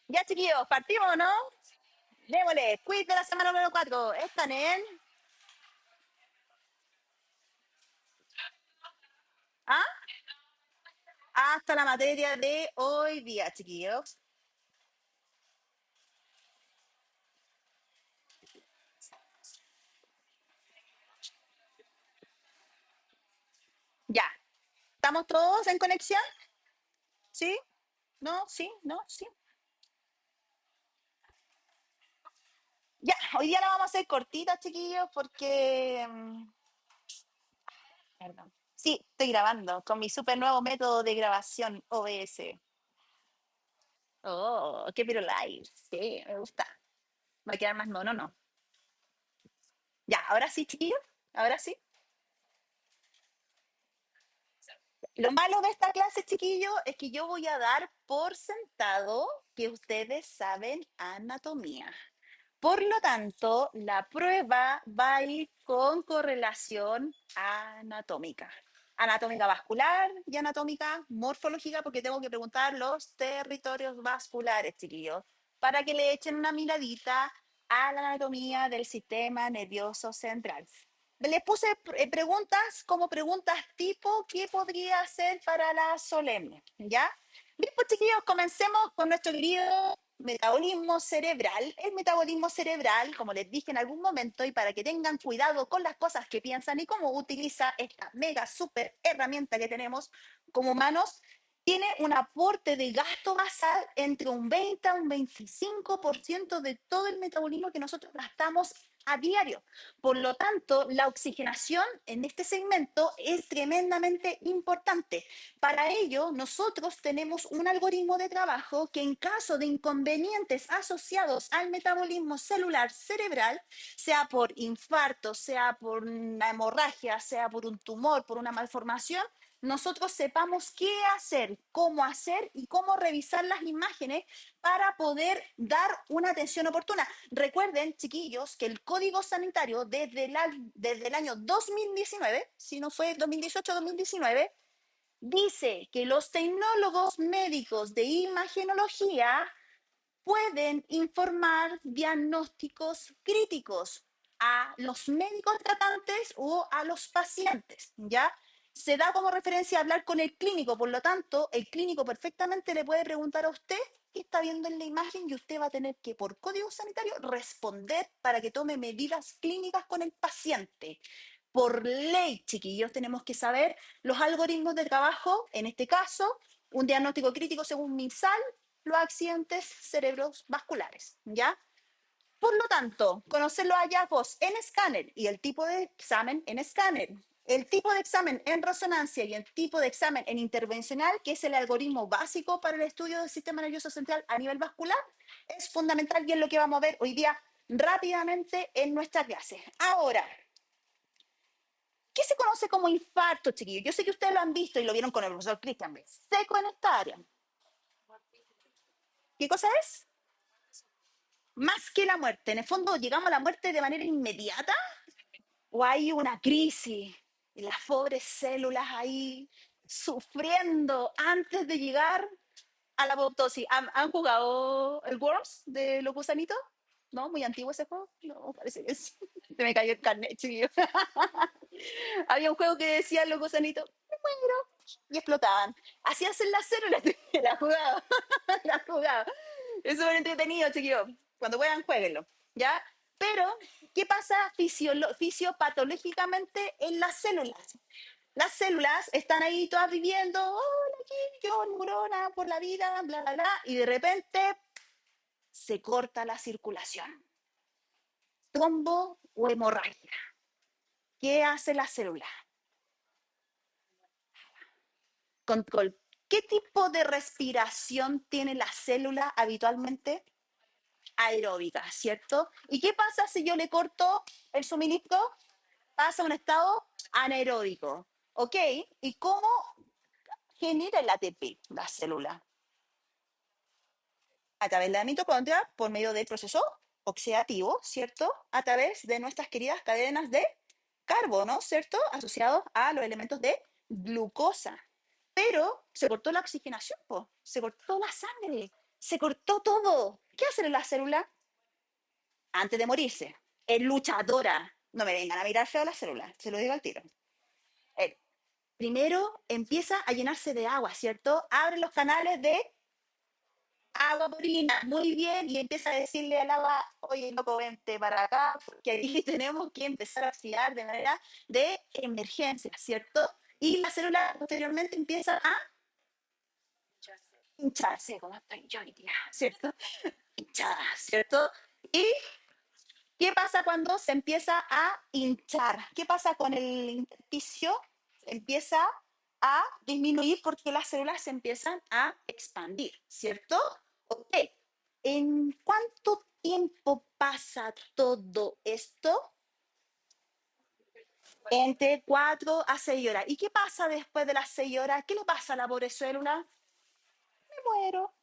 Ya, chiquillos, partimos, ¿no? Démosle, quiz de la semana número 4. Están en. ¿Ah? Hasta la materia de hoy día, chiquillos. Ya. ¿Estamos todos en conexión? ¿Sí? ¿No? ¿Sí? ¿No? ¿Sí? Ya, hoy día la vamos a hacer cortita, chiquillos, porque. Perdón. Sí, estoy grabando con mi súper nuevo método de grabación OBS. Oh, qué live. Sí, me gusta. Va a quedar más mono, ¿no? Ya, ahora sí, chiquillos. Ahora sí. Lo malo de esta clase, chiquillo, es que yo voy a dar por sentado que ustedes saben anatomía. Por lo tanto, la prueba va a ir con correlación anatómica. Anatómica vascular y anatómica morfológica, porque tengo que preguntar los territorios vasculares, chiquillos, para que le echen una miradita a la anatomía del sistema nervioso central. Les puse preguntas como preguntas tipo, ¿qué podría hacer para la solemne? ¿Ya? Bien, pues chiquillos, comencemos con nuestro querido metabolismo cerebral. El metabolismo cerebral, como les dije en algún momento, y para que tengan cuidado con las cosas que piensan y cómo utiliza esta mega super herramienta que tenemos como humanos, tiene un aporte de gasto basal entre un 20 a un 25% de todo el metabolismo que nosotros gastamos a diario. Por lo tanto, la oxigenación en este segmento es tremendamente importante. Para ello, nosotros tenemos un algoritmo de trabajo que en caso de inconvenientes asociados al metabolismo celular cerebral, sea por infarto, sea por una hemorragia, sea por un tumor, por una malformación, nosotros sepamos qué hacer y cómo revisar las imágenes para poder dar una atención oportuna. Recuerden, chiquillos, que el Código Sanitario desde el año 2019, si no fue 2018-2019, dice que los tecnólogos médicos de imagenología pueden informar diagnósticos críticos a los médicos tratantes o a los pacientes, ¿ya? Se da como referencia a hablar con el clínico, por lo tanto, el clínico perfectamente le puede preguntar a usted qué está viendo en la imagen y usted va a tener que, por código sanitario, responder para que tome medidas clínicas con el paciente. Por ley, chiquillos, tenemos que saber los algoritmos de trabajo, en este caso, un diagnóstico crítico según MinSal, los accidentes cerebrovasculares, ¿ya? Por lo tanto, conocer los hallazgos en escáner y el tipo de examen en escáner, el tipo de examen en resonancia y el tipo de examen en intervencional, que es el algoritmo básico para el estudio del sistema nervioso central a nivel vascular, es fundamental y es lo que vamos a ver hoy día rápidamente en nuestra clase. Ahora, ¿qué se conoce como infarto, chiquillos? Yo sé que ustedes lo han visto y lo vieron con el profesor Christian B. Seco en esta área. ¿Qué cosa es? Más que la muerte. En el fondo, llegamos a la muerte de manera inmediata o hay una crisis y las pobres células ahí sufriendo antes de llegar a la apoptosis. ¿Han jugado el Worms de los gusanitos? ¿No? ¿Muy antiguo ese juego? No, parece que sí. Se me cayó el carnet, chiquillo. Había un juego que decía los gusanitos, me muero, y explotaban. Así hacen las células. La jugada, la jugada. Es súper entretenido, chiquillos. Cuando puedan, jueguenlo. ¿Ya? Pero, ¿qué pasa fisiopatológicamente en las células? Las células están ahí todas viviendo, hola, aquí, yo, neurona, por la vida, bla, bla, bla, y de repente se corta la circulación. Trombo o hemorragia. ¿Qué hace la célula? Control. ¿Qué tipo de respiración tiene la célula habitualmente? Aeróbica, ¿cierto? ¿Y qué pasa si yo le corto el suministro? Pasa a un estado anaeróbico. ¿Ok? ¿Y cómo genera el ATP la célula? A través de la mitocondria, por medio del proceso oxidativo, ¿cierto? A través de nuestras queridas cadenas de carbono, ¿cierto? Asociados a los elementos de glucosa. Pero se cortó la oxigenación, po. Se cortó la sangre, Se cortó todo. ¿Qué hacen en la célula? Antes de morirse. Es luchadora. No me vengan a mirar feo la célula, se lo digo al tiro. Eh, Primero empieza a llenarse de agua, ¿cierto? Abre los canales de agua purina, muy bien, y empieza a decirle al agua, oye, loco, vente para acá, porque aquí tenemos que empezar a oxidar de manera de emergencia, ¿cierto? Y la célula posteriormente empieza a hincharse, como estoy yo hoy día, ¿cierto? Hinchada, ¿cierto? Y ¿qué pasa cuando se empieza a hinchar? ¿Qué pasa con el intersticio? Empieza a disminuir porque las células se empiezan a expandir, ¿cierto? Ok. ¿En cuánto tiempo pasa todo esto? Entre 4 a 6 horas. ¿Y qué pasa después de las 6 horas? ¿Qué le pasa a la pobre célula? Me muero.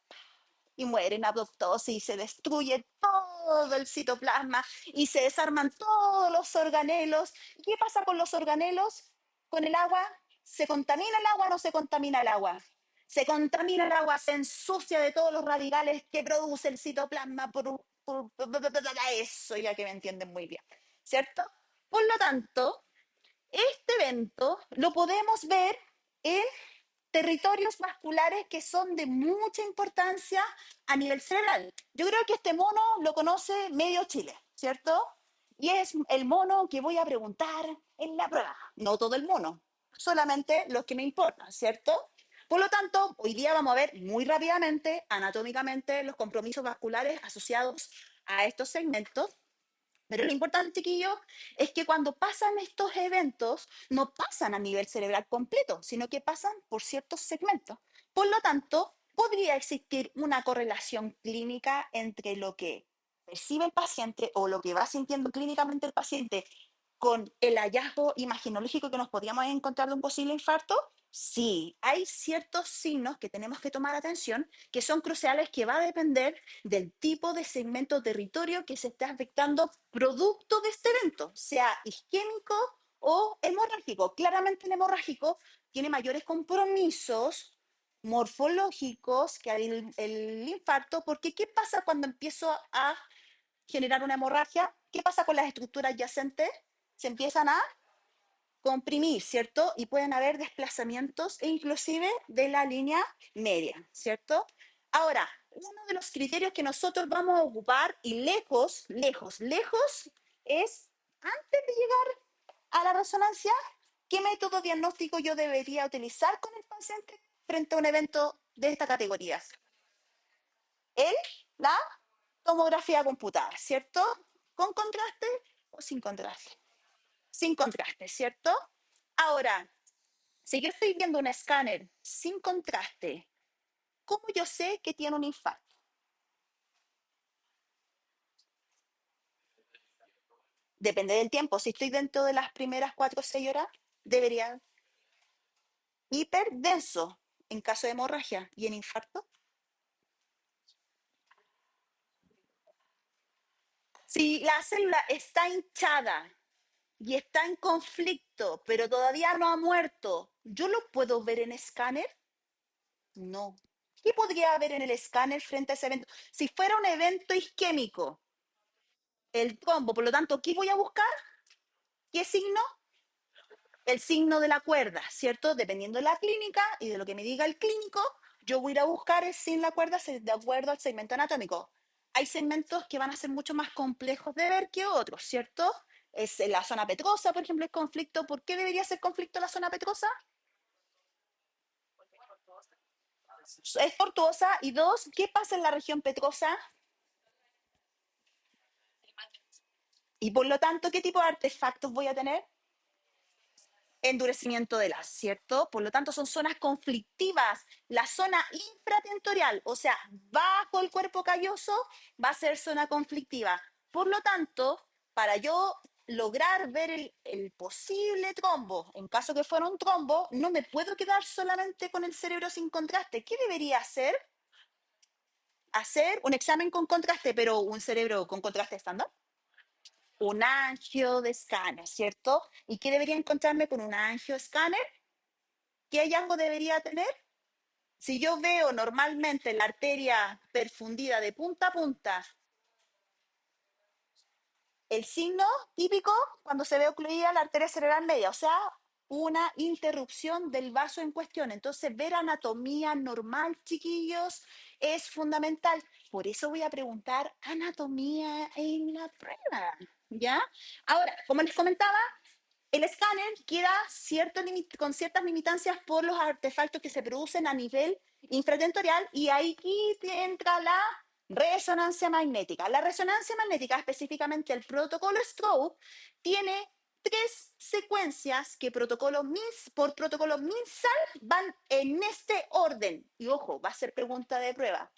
Y muere en apoptosis y se destruye todo el citoplasma y se desarman todos los organelos. ¿Y qué pasa con los organelos? ¿Con el agua? ¿Se contamina el agua o no se contamina el agua? Se contamina el agua, se ensucia de todos los radicales que produce el citoplasma por eso, ya que me entienden muy bien, ¿cierto? Por lo tanto, este evento lo podemos ver en territorios vasculares que son de mucha importancia a nivel cerebral. Yo creo que este mono lo conoce medio Chile, ¿cierto? Y es el mono que voy a preguntar en la prueba. No todo el mono, solamente los que me importan, ¿cierto? Por lo tanto, hoy día vamos a ver muy rápidamente, anatómicamente, los compromisos vasculares asociados a estos segmentos, pero lo importante, chiquillos, es que cuando pasan estos eventos, no pasan a nivel cerebral completo, sino que pasan por ciertos segmentos. Por lo tanto, podría existir una correlación clínica entre lo que percibe el paciente o lo que va sintiendo clínicamente el paciente con el hallazgo imaginológico que nos podíamos encontrar de un posible infarto. Sí, hay ciertos signos que tenemos que tomar atención, que son cruciales, que va a depender del tipo de segmento territorio que se está afectando producto de este evento, sea isquémico o hemorrágico. Claramente el hemorrágico tiene mayores compromisos morfológicos que el infarto, porque ¿qué pasa cuando empiezo a generar una hemorragia? ¿Qué pasa con las estructuras adyacentes? Se empiezan a comprimir, ¿cierto? Y pueden haber desplazamientos e inclusive de la línea media, ¿cierto? Ahora, uno de los criterios que nosotros vamos a ocupar y lejos, lejos, lejos, es antes de llegar a la resonancia, ¿qué método diagnóstico yo debería utilizar con el paciente frente a un evento de esta categoría? El, la tomografía computada, ¿cierto? ¿Con contraste o sin contraste? Sin contraste, ¿cierto? Ahora, si yo estoy viendo un escáner sin contraste, ¿cómo yo sé que tiene un infarto? Depende del tiempo. Si estoy dentro de las primeras 4 o 6 horas, debería hiperdenso en caso de hemorragia y en infarto. Si la célula está hinchada y está en conflicto, pero todavía no ha muerto, ¿yo lo puedo ver en escáner? No. ¿Qué podría haber en el escáner frente a ese evento? Si fuera un evento isquémico, el trombo, por lo tanto, ¿qué voy a buscar? ¿Qué signo? El signo de la cuerda, ¿cierto? Dependiendo de la clínica y de lo que me diga el clínico, yo voy a ir a buscar el signo de la cuerda de acuerdo al segmento anatómico. Hay segmentos que van a ser mucho más complejos de ver que otros, ¿cierto? Es en la zona petrosa, por ejemplo, el conflicto. ¿Por qué debería ser conflicto la zona petrosa? Es tortuosa. Y dos, ¿qué pasa en la región petrosa? Y por lo tanto, ¿qué tipo de artefactos voy a tener? Endurecimiento de las, ¿cierto? Por lo tanto, son zonas conflictivas. La zona infratentorial, o sea, bajo el cuerpo calloso, va a ser zona conflictiva. Por lo tanto, para yo lograr ver el posible trombo, en caso que fuera un trombo, no me puedo quedar solamente con el cerebro sin contraste. ¿Qué debería hacer? Hacer un examen con contraste, pero un cerebro con contraste estándar. Un angio de escáner, ¿cierto? ¿Y qué debería encontrarme con un angio escáner? ¿Qué hallazgo debería tener? Si yo veo normalmente la arteria perfundida de punta a punta, el signo típico cuando se ve ocluida la arteria cerebral media, o sea, una interrupción del vaso en cuestión. Entonces, ver anatomía normal, chiquillos, es fundamental. Por eso voy a preguntar anatomía en la prueba, ¿ya? Ahora, como les comentaba, el escáner queda con ciertas limitancias por los artefactos que se producen a nivel infratentorial y ahí entra la resonancia magnética. La resonancia magnética, específicamente el protocolo Stroke, tiene tres secuencias que por protocolo MinSal van en este orden. Y ojo, va a ser pregunta de prueba.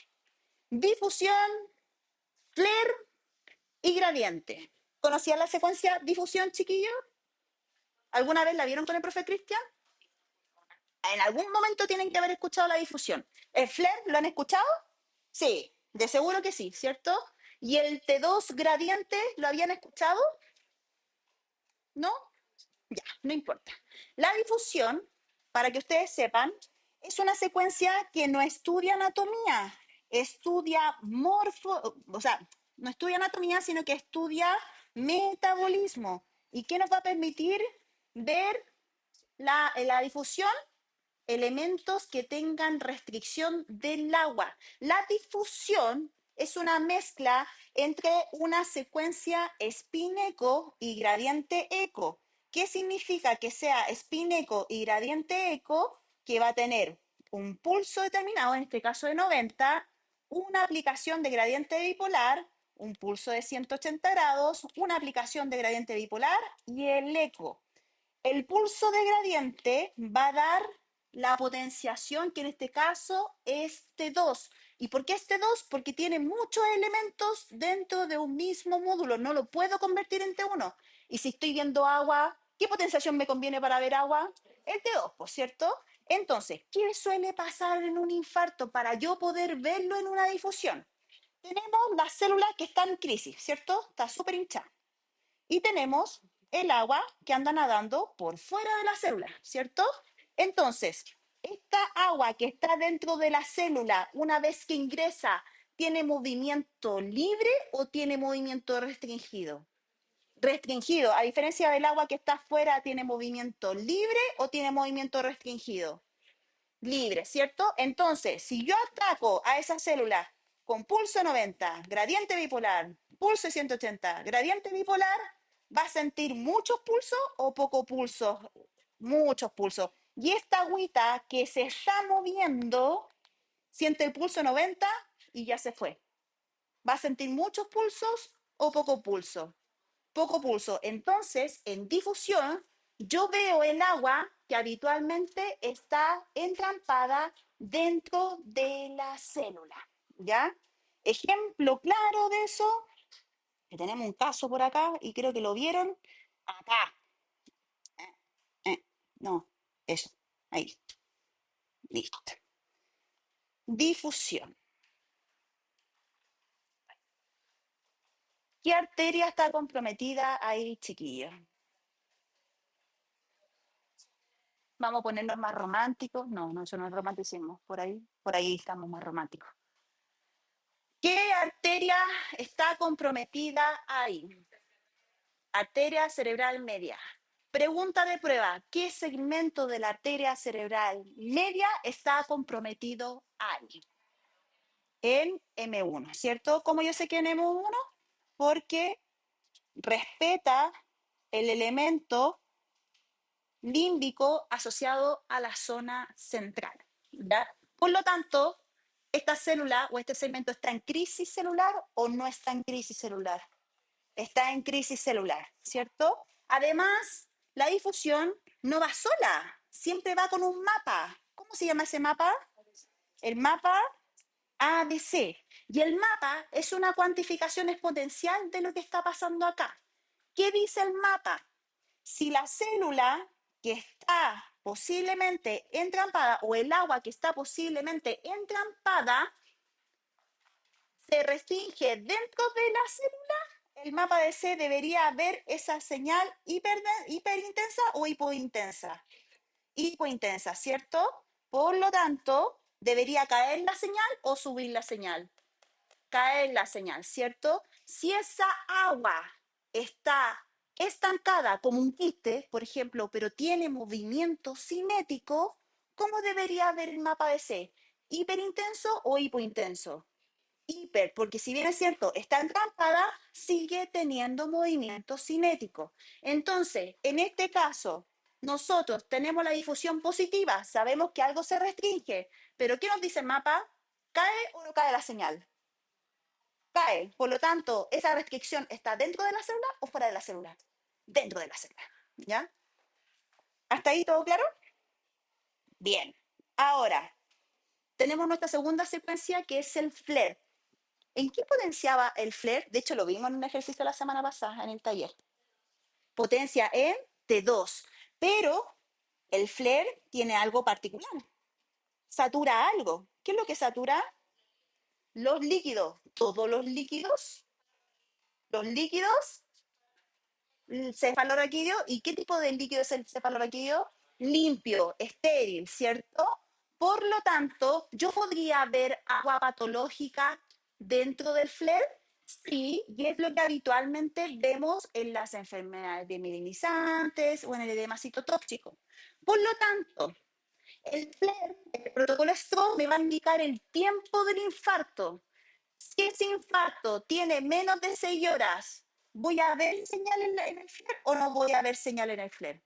Difusión, flare y gradiente. ¿Conocían la secuencia difusión, chiquillos? ¿Alguna vez la vieron con el profe Cristian? En algún momento tienen que haber escuchado la difusión. ¿El flare lo han escuchado? Sí, de seguro que sí, ¿cierto? ¿Y el T2 gradiente lo habían escuchado? ¿No? Ya, no importa. La difusión, para que ustedes sepan, es una secuencia que no estudia anatomía, estudia o sea, no estudia anatomía, sino que estudia metabolismo. ¿Y qué nos va a permitir ver la difusión? Elementos que tengan restricción del agua. La difusión es una mezcla entre una secuencia spin-eco y gradiente eco. ¿Qué significa que sea spin-eco y gradiente eco? Que va a tener un pulso determinado, en este caso de 90, una aplicación de gradiente bipolar, un pulso de 180 grados, una aplicación de gradiente bipolar y el eco. El pulso de gradiente va a dar la potenciación, que en este caso es T2. ¿Y por qué es T2? Porque tiene muchos elementos dentro de un mismo módulo. No lo puedo convertir en T1. Y si estoy viendo agua, ¿qué potenciación me conviene para ver agua? El T2, por cierto. Entonces, ¿qué suele pasar en un infarto para yo poder verlo en una difusión? Tenemos las células que están en crisis, ¿cierto? Está súper hinchada y tenemos el agua que anda nadando por fuera de la célula, ¿cierto? Entonces, esta agua que está dentro de la célula, una vez que ingresa, ¿tiene movimiento libre o tiene movimiento restringido? Restringido, a diferencia del agua que está afuera, ¿tiene movimiento libre o tiene movimiento restringido? Libre, ¿cierto? Entonces, si yo ataco a esa célula con pulso 90, gradiente bipolar, pulso 180, gradiente bipolar, va a sentir muchos pulsos o pocos pulsos, muchos pulsos. Y esta agüita que se está moviendo, siente el pulso 90 y ya se fue. ¿Va a sentir muchos pulsos o poco pulso? Poco pulso. Entonces, en difusión, yo veo el agua que habitualmente está entrampada dentro de la célula. ¿Ya? Ejemplo claro de eso, que tenemos un caso por acá y creo que lo vieron acá. No, eso, ahí, listo. Difusión. ¿Qué arteria está comprometida ahí, chiquillos? Vamos a ponernos más románticos. No, no, eso no es romanticismo. Por ahí estamos más románticos. ¿Qué arteria está comprometida ahí? Arteria cerebral media. Pregunta de prueba. ¿Qué segmento de la arteria cerebral media está comprometido ahí? En M1, ¿cierto? ¿Cómo yo sé que en M1? Porque respeta el elemento límbico asociado a la zona central. ¿Ya? Por lo tanto, esta célula o este segmento está en crisis celular o no está en crisis celular. Está en crisis celular, ¿cierto? Además, la difusión no va sola, siempre va con un mapa. ¿Cómo se llama ese mapa? El mapa ABC. Y el mapa es una cuantificación exponencial de lo que está pasando acá. ¿Qué dice el mapa? Si la célula que está posiblemente entrampada o el agua que está posiblemente entrampada se restringe dentro de la célula, el mapa de C debería ver esa señal hiperintensa o hipointensa. Hipointensa, ¿cierto? Por lo tanto, ¿Debería caer la señal o subir la señal? Caer la señal, ¿cierto? Si esa agua está estancada como un quiste, por ejemplo, pero tiene movimiento cinético, ¿cómo debería ver el mapa de C? ¿Hiperintenso o hipointenso? Hiper, porque si bien es cierto, está entrampada, sigue teniendo movimiento cinético. Entonces, en este caso, nosotros tenemos la difusión positiva, sabemos que algo se restringe, pero ¿qué nos dice el mapa? ¿Cae o no cae la señal? Cae. Por lo tanto, esa restricción está dentro de la célula o fuera de la célula. Dentro de la célula. ¿Ya? ¿Hasta ahí todo claro? Bien. Ahora, tenemos nuestra segunda secuencia que es el flare. ¿En qué potenciaba el flare? De hecho, lo vimos en un ejercicio la semana pasada en el taller. Potencia en T2. Pero el flare tiene algo particular. Satura algo. ¿Qué es lo que satura? Los líquidos. Todos los líquidos. Los líquidos cefalorraquídeo. ¿Y qué tipo de líquido es el cefalorraquídeo? Limpio, estéril, ¿cierto? Por lo tanto, yo podría ver agua patológica dentro del flare, sí, y es lo que habitualmente vemos en las enfermedades demielinizantes o en el edema citotóxico. Por lo tanto, el flare, el protocolo STRONG, me va a indicar el tiempo del infarto. Si ese infarto tiene menos de 6 horas, ¿voy a ver señal en el flare o no voy a ver señal en el flare?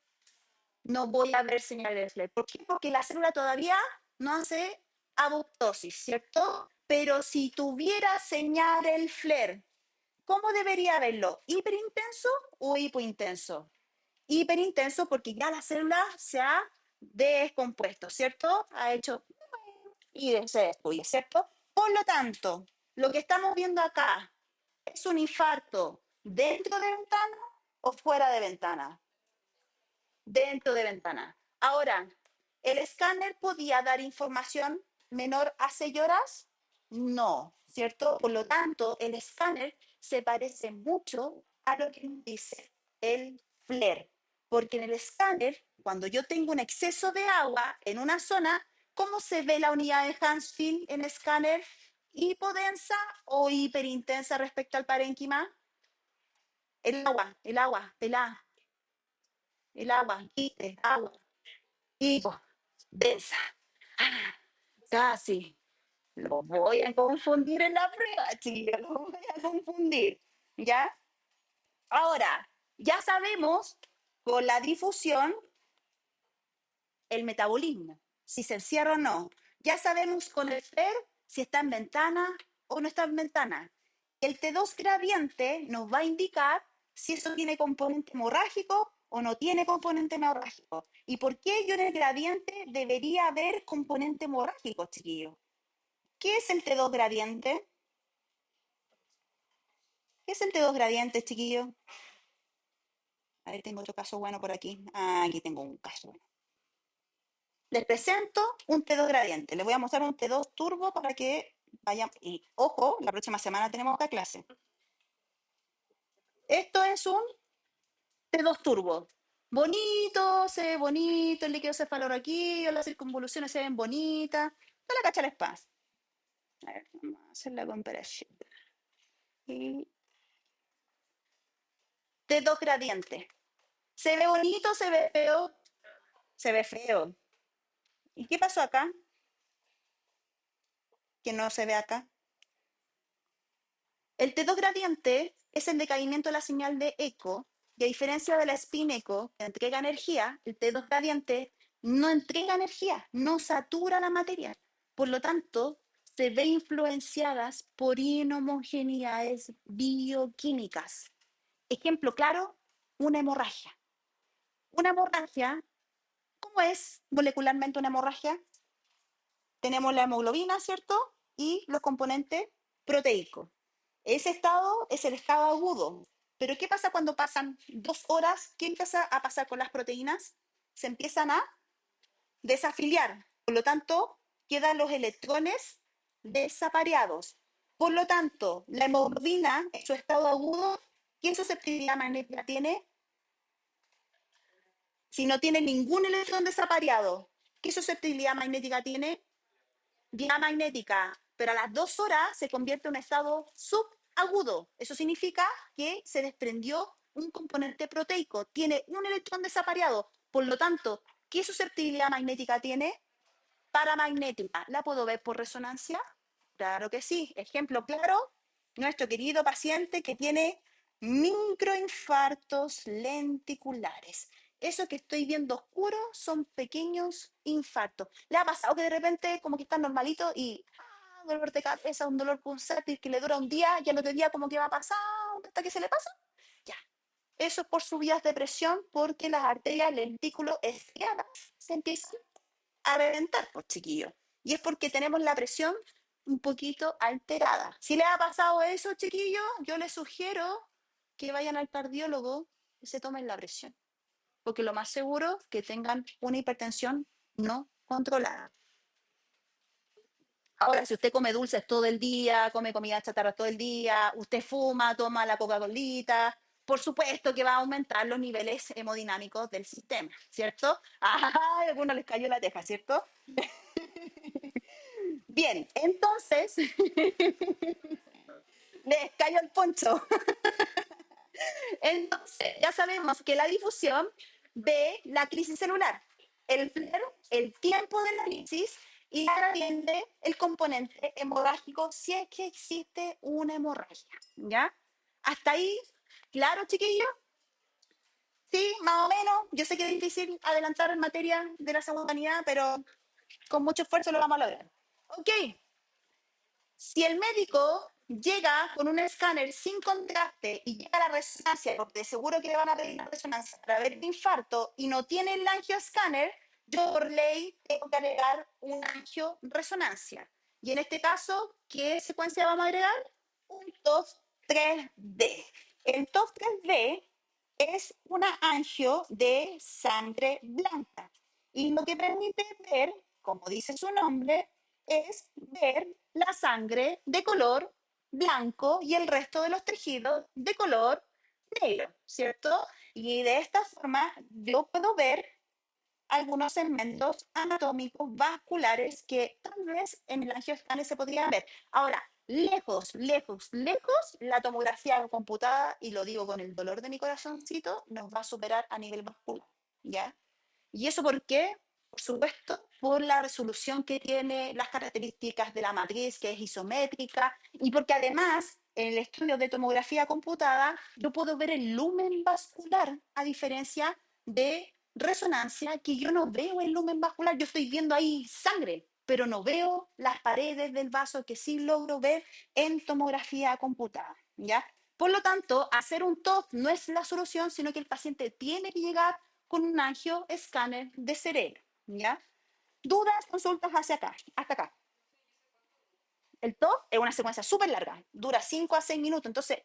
No voy a ver señal en el flare. ¿Por qué? Porque la célula todavía no hace apoptosis, ¿cierto? Pero si tuviera señal el flare, ¿cómo debería verlo? ¿Hiperintenso o hipointenso? Hiperintenso porque ya la célula se ha descompuesto, ¿cierto? Ha hecho y se destruye, ¿cierto? Por lo tanto, lo que estamos viendo acá es un infarto dentro de ventana o fuera de ventana. Dentro de ventana. Ahora, ¿el escáner podía dar información menor a 6 horas? No, ¿cierto? Por lo tanto, el escáner se parece mucho a lo que nos dice el FLAIR, porque en el escáner, cuando yo tengo un exceso de agua en una zona, ¿cómo se ve la unidad de Hansfield en escáner? ¿Hipodensa o hiperintensa respecto al parénquima? El agua, quite, agua, hipodensa. Ah, casi. Lo voy a confundir en la prueba, chicos, lo voy a confundir. ¿Ya? Ahora, ya sabemos con la difusión el metabolismo, si se encierra o no. Ya sabemos con el FER si está en ventana o no está en ventana. El T2 gradiente nos va a indicar si eso tiene componente hemorrágico o no tiene componente hemorrágico. ¿Y por qué yo en el gradiente debería haber componente hemorrágico, chiquillos? ¿Qué es el T2 gradiente? ¿Qué es el T2 gradiente, chiquillo? A ver, tengo otro caso bueno por aquí. Ah, aquí tengo un caso bueno. Les presento un T2 gradiente. Les voy a mostrar un T2 turbo para que vayan. Y ojo, la próxima semana tenemos otra clase. Esto es un T2 turbo. Bonito, se ve bonito, el líquido cefalorraquídeo, las circunvoluciones se ven bonitas. No la cacha el espacio. A ver, vamos a hacer la comparación. Y T2 gradiente. ¿Se ve bonito? ¿Se ve feo? Se ve feo. ¿Y qué pasó acá? Que no se ve acá. El T2 gradiente es el decaimiento de la señal de eco y a diferencia de la spin eco que entrega energía, el T2 gradiente no entrega energía, no satura la materia. Por lo tanto, se ve influenciadas por inhomogeneidades bioquímicas. Ejemplo claro, una hemorragia. Una hemorragia, ¿cómo es molecularmente una hemorragia? Tenemos la hemoglobina, ¿cierto? Y los componentes proteicos. Ese estado es el estado agudo. Pero ¿qué pasa cuando pasan 2 horas? ¿Qué empieza a pasar con las proteínas? Se empiezan a desafiliar. Por lo tanto, quedan los electrones desapareados. Por lo tanto, la hemoglobina en su estado agudo, ¿qué susceptibilidad magnética tiene? Si no tiene ningún electrón desapareado, ¿qué susceptibilidad magnética tiene? vía magnética, pero a las 2 horas se convierte en un estado subagudo. Eso significa que se desprendió un componente proteico, tiene un electrón desapareado. Por lo tanto, ¿qué susceptibilidad magnética tiene? Paramagnética. ¿La puedo ver por resonancia? Claro que sí. Ejemplo claro, nuestro querido paciente que tiene microinfartos lenticulares. Eso que estoy viendo oscuro son pequeños infartos. ¿Le ha pasado que de repente como que está normalito y dolor de cabeza, un dolor pulsante que le dura un día y al otro día como que va pasando hasta que se le pasa? Ya. Eso es por subidas de presión porque las arterias lentículo estriadas se empiezan a reventar, pues chiquillos. Y es porque tenemos la presión un poquito alterada. Si les ha pasado eso, chiquillos, yo les sugiero que vayan al cardiólogo y se tomen la presión. Porque lo más seguro es que tengan una hipertensión no controlada. Ahora, si usted come dulces todo el día, come comida chatarra todo el día, usted fuma, toma la Coca-Colita, por supuesto que va a aumentar los niveles hemodinámicos del sistema, ¿cierto? Ah, a algunos les cayó la teja, ¿cierto? Bien, entonces les cayó el poncho. Entonces, ya sabemos que la difusión ve la crisis celular, el flare, el tiempo de la crisis y la gradiente, el componente hemorrágico, si es que existe una hemorragia. ¿Ya? Hasta ahí, claro, chiquillos. Sí, más o menos. Yo sé que es difícil adelantar en materia de la segunda unidad, pero con mucho esfuerzo lo vamos a lograr. Ok, si el médico llega con un escáner sin contraste y llega a la resonancia, porque de seguro que le van a pedir una resonancia para ver el infarto y no tiene el angioescáner, yo por ley tengo que agregar un angioresonancia. Y en este caso, ¿qué secuencia vamos a agregar? Un TOF 3D. El TOF 3D es una angio de sangre blanca y lo que permite ver, como dice su nombre, es ver la sangre de color blanco y el resto de los tejidos de color negro, ¿cierto? Y de esta forma yo puedo ver algunos segmentos anatómicos vasculares que tal vez en el angioscane se podrían ver. Ahora, lejos, lejos, lejos, la tomografía computada, y lo digo con el dolor de mi corazoncito, nos va a superar a nivel vascular, ¿ya? ¿Y eso por qué? Por supuesto, por la resolución que tiene, las características de la matriz, que es isométrica, y porque además, en el estudio de tomografía computada, yo puedo ver el lumen vascular, a diferencia de resonancia, que yo no veo el lumen vascular, yo estoy viendo ahí sangre, pero no veo las paredes del vaso que sí logro ver en tomografía computada, ¿ya? Por lo tanto, hacer un TOF no es la solución, sino que el paciente tiene que llegar con un angio escáner de cerebro, ¿ya? Dudas, consultas hacia acá, hasta acá. El TOF es una secuencia súper larga, dura 5 a 6 minutos, entonces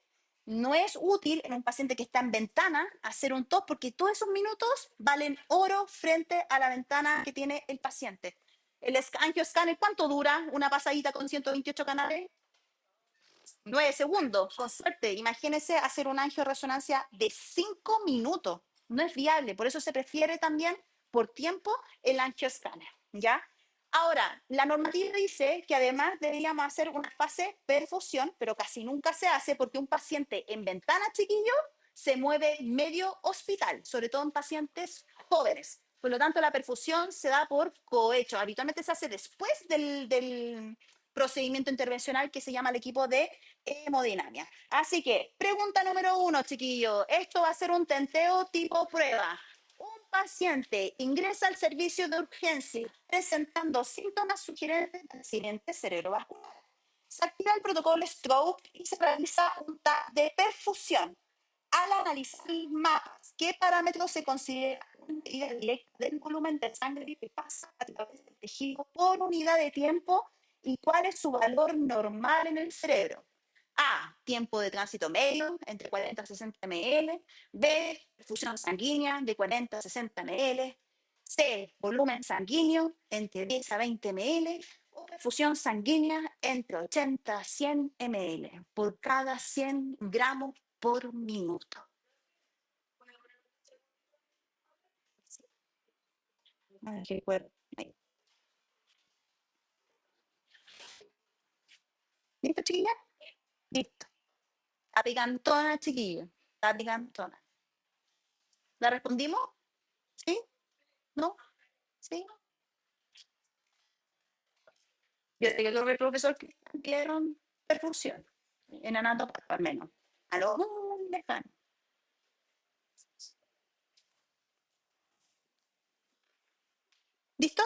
no es útil en un paciente que está en ventana hacer un TOF porque todos esos minutos valen oro frente a la ventana que tiene el paciente. El angio escáner, ¿cuánto dura una pasadita con 128 canales? 9 segundos, con suerte. Imagínense hacer un angioresonancia de 5 minutos. No es viable, por eso se prefiere también por tiempo el angioescáner, ¿ya? Ahora, la normativa dice que además deberíamos hacer una fase perfusión, pero casi nunca se hace porque un paciente en ventana chiquillo se mueve medio hospital, sobre todo en pacientes jóvenes. Por lo tanto, la perfusión se da por cohecho. Habitualmente se hace después del procedimiento intervencional que se llama el equipo de hemodinamia. Así que, pregunta número 1, chiquillo. Esto va a ser un tenteo tipo prueba. Un paciente ingresa al servicio de urgencia presentando síntomas sugerentes de accidente cerebrovascular. Se activa el protocolo stroke y se realiza un TAC de perfusión. Al analizar los mapas, ¿qué parámetros se considera una medida directa del volumen de sangre que pasa a través del tejido por unidad de tiempo y cuál es su valor normal en el cerebro? A, tiempo de tránsito medio, entre 40 y 60 ml. B, perfusión sanguínea de 40 a 60 ml. C, volumen sanguíneo entre 10 a 20 ml. O perfusión sanguínea entre 80 a 100 ml por cada 100 gramos por minuto. Ay, qué cuerpo. ¿Listo, chiquilla? Listo. Está picantona, chiquillo. Está picantona. ¿La respondimos? ¿Sí? ¿No? ¿Sí? Yo sé que el profesor que dieron perfusión. En anatomía, al menos. A lo muy lejano. ¿Listo?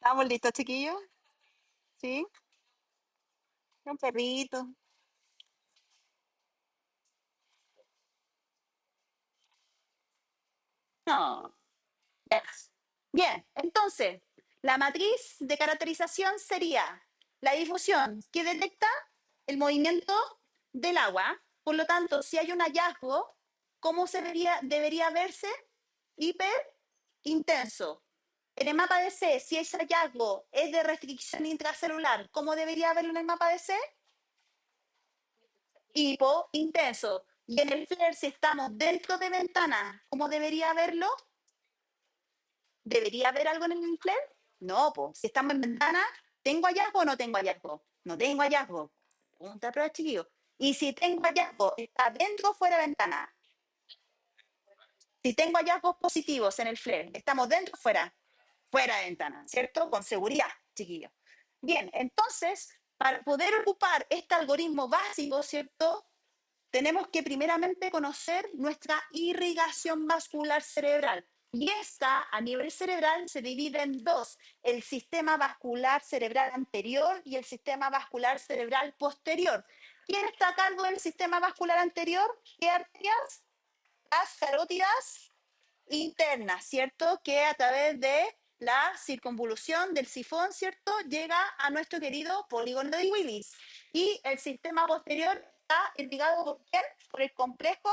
¿Estamos listos, chiquillos? ¿Sí? Un perrito. No. Yes. Bien, entonces, la matriz de caracterización sería la difusión que detecta el movimiento del agua. Por lo tanto, si hay un hallazgo, ¿cómo debería verse? Hiper intenso. En el mapa de C, si ese hallazgo es de restricción intracelular, ¿cómo debería verlo en el mapa de C? Hipo intenso. Y en el FLAIR, si estamos dentro de ventana, ¿cómo debería verlo? ¿Debería haber algo en el infler? No, pues, si estamos en ventana, ¿tengo hallazgo o no tengo hallazgo? No tengo hallazgo. Pregunta a prueba, chiquillo. Y si tengo hallazgo, ¿está dentro o fuera de ventana? Si tengo hallazgos positivos en el flare, ¿estamos dentro o fuera? Fuera de ventana, ¿cierto? Con seguridad, chiquillo. Bien, entonces, para poder ocupar este algoritmo básico, ¿cierto? Tenemos que primeramente conocer nuestra irrigación vascular cerebral. Y esta, a nivel cerebral, se divide en dos: el sistema vascular cerebral anterior y el sistema vascular cerebral posterior. ¿Quién está a cargo del sistema vascular anterior? ¿Qué arterias? Las carótidas interna, ¿cierto? Que a través de la circunvolución del sifón, ¿cierto? Llega a nuestro querido polígono de Willis. Y el sistema posterior está irrigado por quién? Por el complejo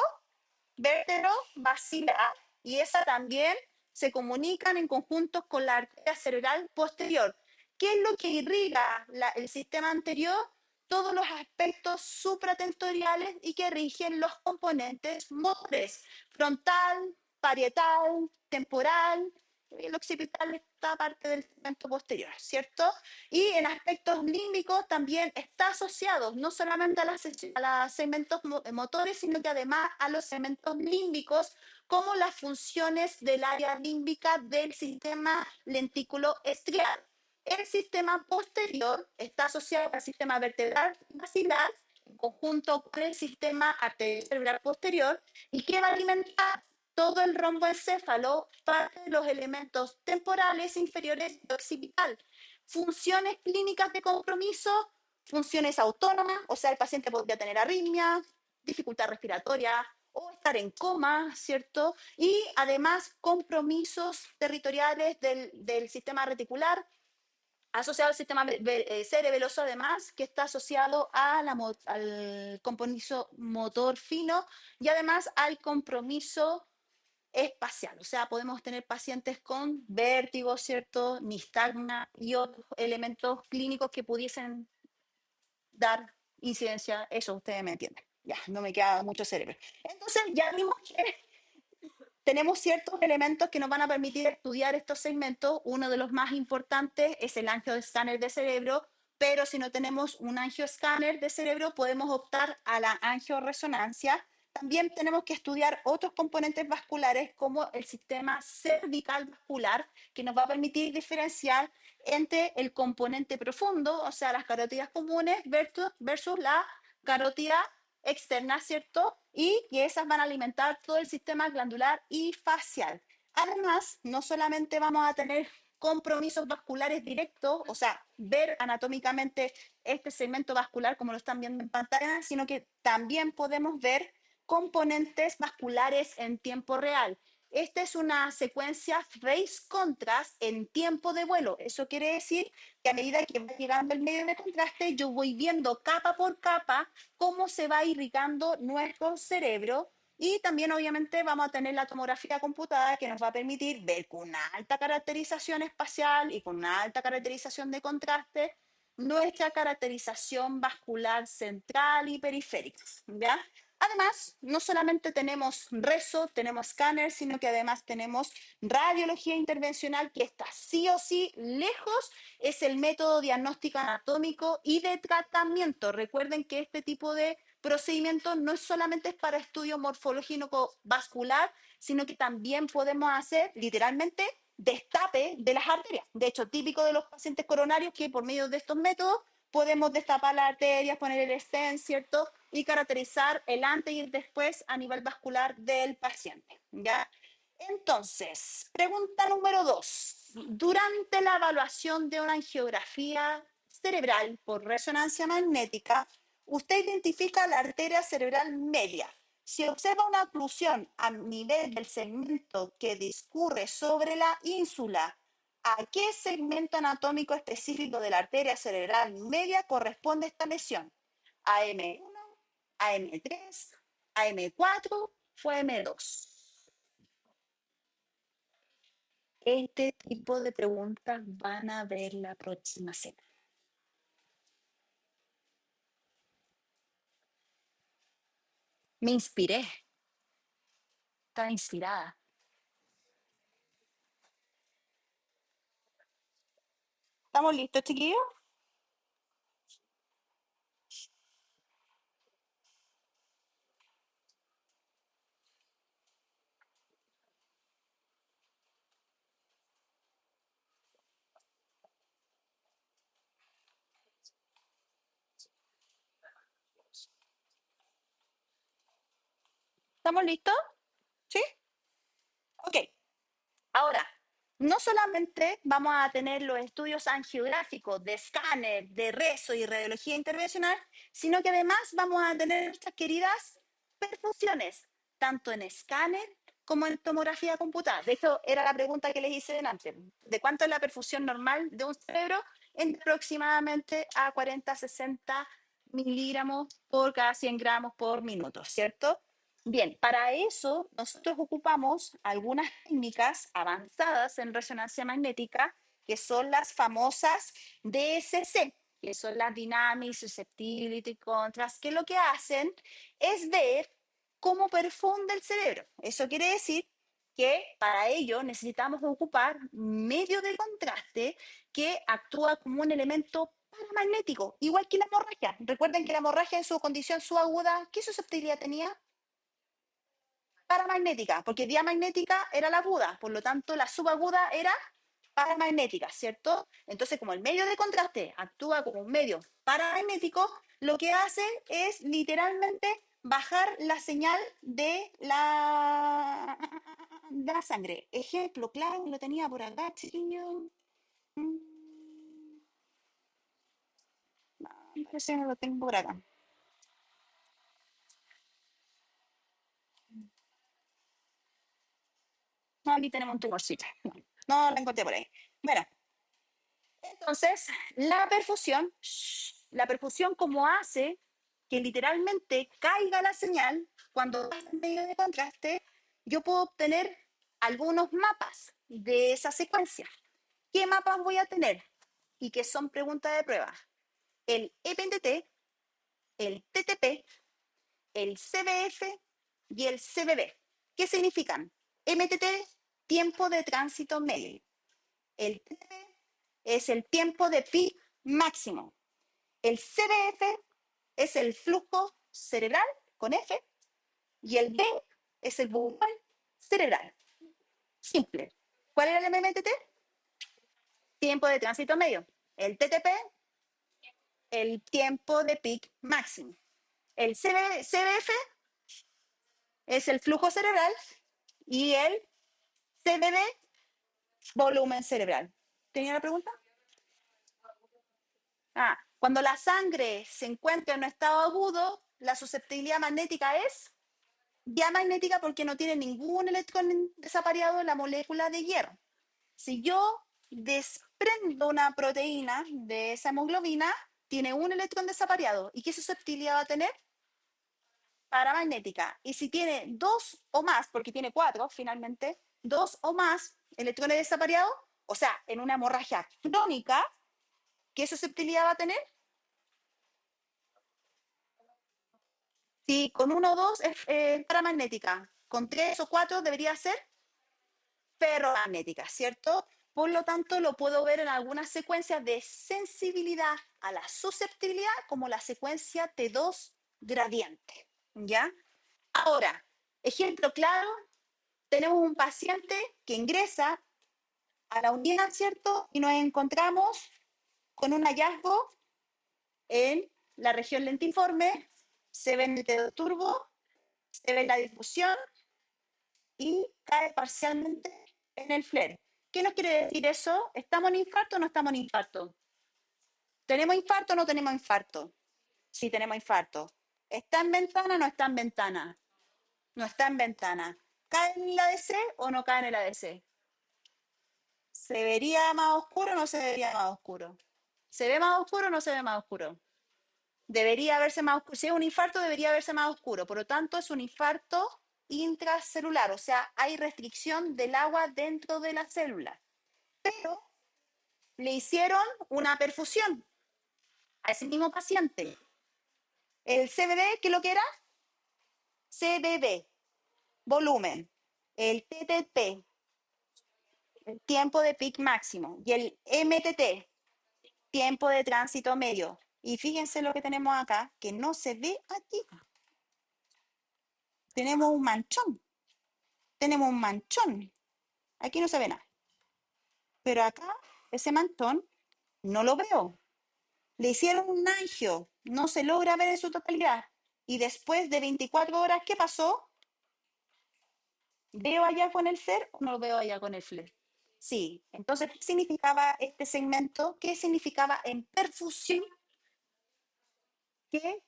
vértebro basilar. Y esa también se comunican en conjunto con la arteria cerebral posterior. ¿Qué es lo que irriga el sistema anterior? Todos los aspectos supratentoriales y que rigen los componentes motores: frontal, parietal, temporal. El occipital está parte del segmento posterior, ¿cierto? Y en aspectos límbicos también está asociado no solamente a los segmentos motores, sino que además a los segmentos límbicos, como las funciones del área límbica del sistema lentículo estrial. El sistema posterior está asociado al sistema vertebral basilar en conjunto con el sistema arteriocerebral posterior, y que va a alimentar todo el romboencéfalo, parte de los elementos temporales inferiores de occipital. Funciones clínicas de compromiso: funciones autónomas, o sea, el paciente podría tener arritmia, dificultad respiratoria o estar en coma, ¿cierto? Y además compromisos territoriales del sistema reticular, asociado al sistema cerebeloso, además, que está asociado al compromiso motor fino y además al compromiso espacial. O sea, podemos tener pacientes con vértigo, ¿cierto? Nistagma y otros elementos clínicos que pudiesen dar incidencia. Eso ustedes me entienden. Ya, no me queda mucho cerebro. Entonces, ya vimos que tenemos ciertos elementos que nos van a permitir estudiar estos segmentos. Uno de los más importantes es el angioescáner de cerebro, pero si no tenemos un angioescáner de cerebro, podemos optar a la angioresonancia. También tenemos que estudiar otros componentes vasculares como el sistema cervical vascular, que nos va a permitir diferenciar entre el componente profundo, o sea, las carótidas comunes, versus la carótida externas, ¿cierto? Y que esas van a alimentar todo el sistema glandular y facial. Además, no solamente vamos a tener compromisos vasculares directos, o sea, ver anatómicamente este segmento vascular como lo están viendo en pantalla, sino que también podemos ver componentes vasculares en tiempo real. Esta es una secuencia phase contrast en tiempo de vuelo. Eso quiere decir que a medida que va llegando el medio de contraste, yo voy viendo capa por capa cómo se va irrigando nuestro cerebro Y también obviamente vamos a tener la tomografía computada que nos va a permitir ver con una alta caracterización espacial y con una alta caracterización de contraste nuestra caracterización vascular central y periférica, ¿ya? Además, no solamente tenemos rezo, tenemos escáner, sino que además tenemos radiología intervencional, que está sí o sí lejos, es el método diagnóstico anatómico y de tratamiento. Recuerden que este tipo de procedimiento no es solamente para estudio morfológico vascular, sino que también podemos hacer literalmente destape de las arterias. De hecho, típico de los pacientes coronarios que por medio de estos métodos podemos destapar las arterias, poner el stent, ¿cierto? Y caracterizar el antes y el después a nivel vascular del paciente, ¿ya? Entonces, pregunta número 2. Durante la evaluación de una angiografía cerebral por resonancia magnética, usted identifica la arteria cerebral media. Si observa una oclusión a nivel del segmento que discurre sobre la ínsula, ¿a qué segmento anatómico específico de la arteria cerebral media corresponde esta lesión? ¿AM1, AM3, AM4 o AM2? Este tipo de preguntas van a ver la próxima semana. Me inspiré, estaba inspirada. ¿Estamos listos, chiquillos? ¿Estamos listos? ¿Sí? Ok. Ahora, no solamente vamos a tener los estudios angiográficos de escáner, de rezo y radiología intervencional, sino que además vamos a tener nuestras queridas perfusiones, tanto en escáner como en tomografía computada. De hecho, era la pregunta que les hice delante. ¿De cuánto es la perfusión normal de un cerebro? En aproximadamente a 40-60 miligramos por cada 100 gramos por minuto, ¿cierto? Bien, para eso nosotros ocupamos algunas técnicas avanzadas en resonancia magnética, que son las famosas DSC, que son las Dynamic Susceptibility Contrast, que lo que hacen es ver cómo perfunde el cerebro. Eso quiere decir que para ello necesitamos ocupar medio de contraste que actúa como un elemento paramagnético, igual que la hemorragia. Recuerden que la hemorragia en su condición subaguda, ¿qué susceptibilidad tenía? Paramagnética, porque diamagnética era la aguda, por lo tanto la subaguda era paramagnética, ¿cierto? Entonces, como el medio de contraste actúa como un medio paramagnético, lo que hace es literalmente bajar la señal de la sangre. Ejemplo claro, lo tenía por acá, chiquillo. Parece que no lo tengo por acá. No, aquí tenemos un tumorcito. No, no lo encontré por ahí. Bueno, entonces, la perfusión como hace que literalmente caiga la señal cuando pasa en medio de contraste, yo puedo obtener algunos mapas de esa secuencia. ¿Qué mapas voy a tener? Y que son preguntas de prueba. El EPNT, el TTP, el CBF y el CBB. ¿Qué significan? MTT, tiempo de tránsito medio. El TTP es el tiempo de pic máximo. El CBF es el flujo cerebral con F y el B es el bulbón cerebral. Simple. ¿Cuál era el MMTT? Tiempo de tránsito medio. El TTP, el tiempo de pic máximo. El CBF es el flujo cerebral y el CBB, volumen cerebral. ¿Tenía la pregunta? Cuando la sangre se encuentra en un estado agudo, la susceptibilidad magnética es diamagnética porque no tiene ningún electrón desapareado en la molécula de hierro. Si yo desprendo una proteína de esa hemoglobina, tiene un electrón desapareado. ¿Y qué susceptibilidad va a tener? paramagnética. Y si tiene dos o más, porque tiene cuatro finalmente, dos o más electrones desapareados, o sea, en una hemorragia crónica, ¿qué susceptibilidad va a tener? Si con uno o dos es paramagnética, con tres o cuatro debería ser ferromagnética, ¿cierto? Por lo tanto, lo puedo ver en algunas secuencias de sensibilidad a la susceptibilidad, como la secuencia T2 gradiente, ¿ya? Ahora, ejemplo claro, tenemos un paciente que ingresa a la unidad, ¿cierto? Y nos encontramos con un hallazgo en la región lentiforme, se ve en el dedo turbo, se ve la difusión y cae parcialmente en el flare. ¿Qué nos quiere decir eso? ¿Estamos en infarto o no estamos en infarto? ¿Tenemos infarto o no tenemos infarto? Sí, tenemos infarto. ¿Está en ventana o no está en ventana? No está en ventana. ¿Cae en el ADC o no cae en el ADC? ¿Se vería más oscuro o no se vería más oscuro? ¿Se ve más oscuro o no se ve más oscuro? Debería verse más oscuro. Si es un infarto, debería verse más oscuro. Por lo tanto, es un infarto intracelular. O sea, hay restricción del agua dentro de la célula. Pero le hicieron una perfusión a ese mismo paciente. El CBD, ¿qué es lo que era? CBD, volumen. El TTP, el tiempo de peak máximo. Y el MTT, tiempo de tránsito medio. Y fíjense lo que tenemos acá, que no se ve aquí. Tenemos un manchón. Tenemos un manchón. Aquí no se ve nada. Pero acá, ese manchón, no lo veo. Le hicieron un angio. No se logra ver en su totalidad. Y después de 24 horas, ¿qué pasó? ¿Veo allá con el FLER o no veo allá con el FLER? Sí. Entonces, ¿qué significaba este segmento? ¿Qué significaba en perfusión? ¿Qué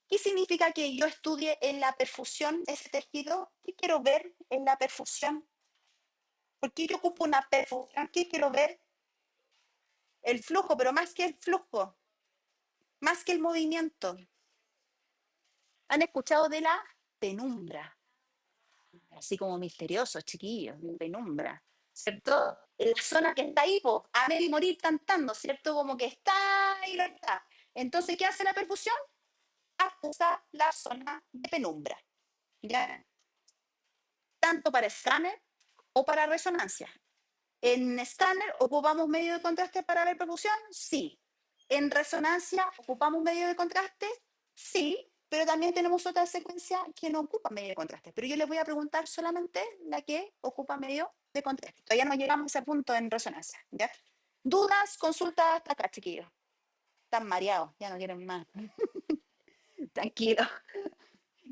¿Qué significa que yo estudie en la perfusión ese tejido? ¿Qué quiero ver en la perfusión? ¿Por qué yo ocupo una perfusión? ¿Qué quiero ver? El flujo, pero más que el flujo, más que el movimiento. ¿Han escuchado de la penumbra? Así como misterioso, chiquillos, penumbra, ¿cierto? La zona que está ahí, po, a medio morir cantando, ¿cierto? Como que está y no está. Entonces, ¿qué hace la perfusión? Acusa la zona de penumbra, ¿ya? Tanto para escáner o para resonancia. En escáner ocupamos medio de contraste para ver percusión, sí. En resonancia ocupamos medio de contraste, sí, pero también tenemos otra secuencia que no ocupa medio de contraste. Pero yo les voy a preguntar solamente la que ocupa medio de contraste. Todavía no llegamos a ese punto en resonancia, ¿ya? Dudas, consultas hasta acá, chiquillos. Están mareados, ya no quieren más. Tranquilo.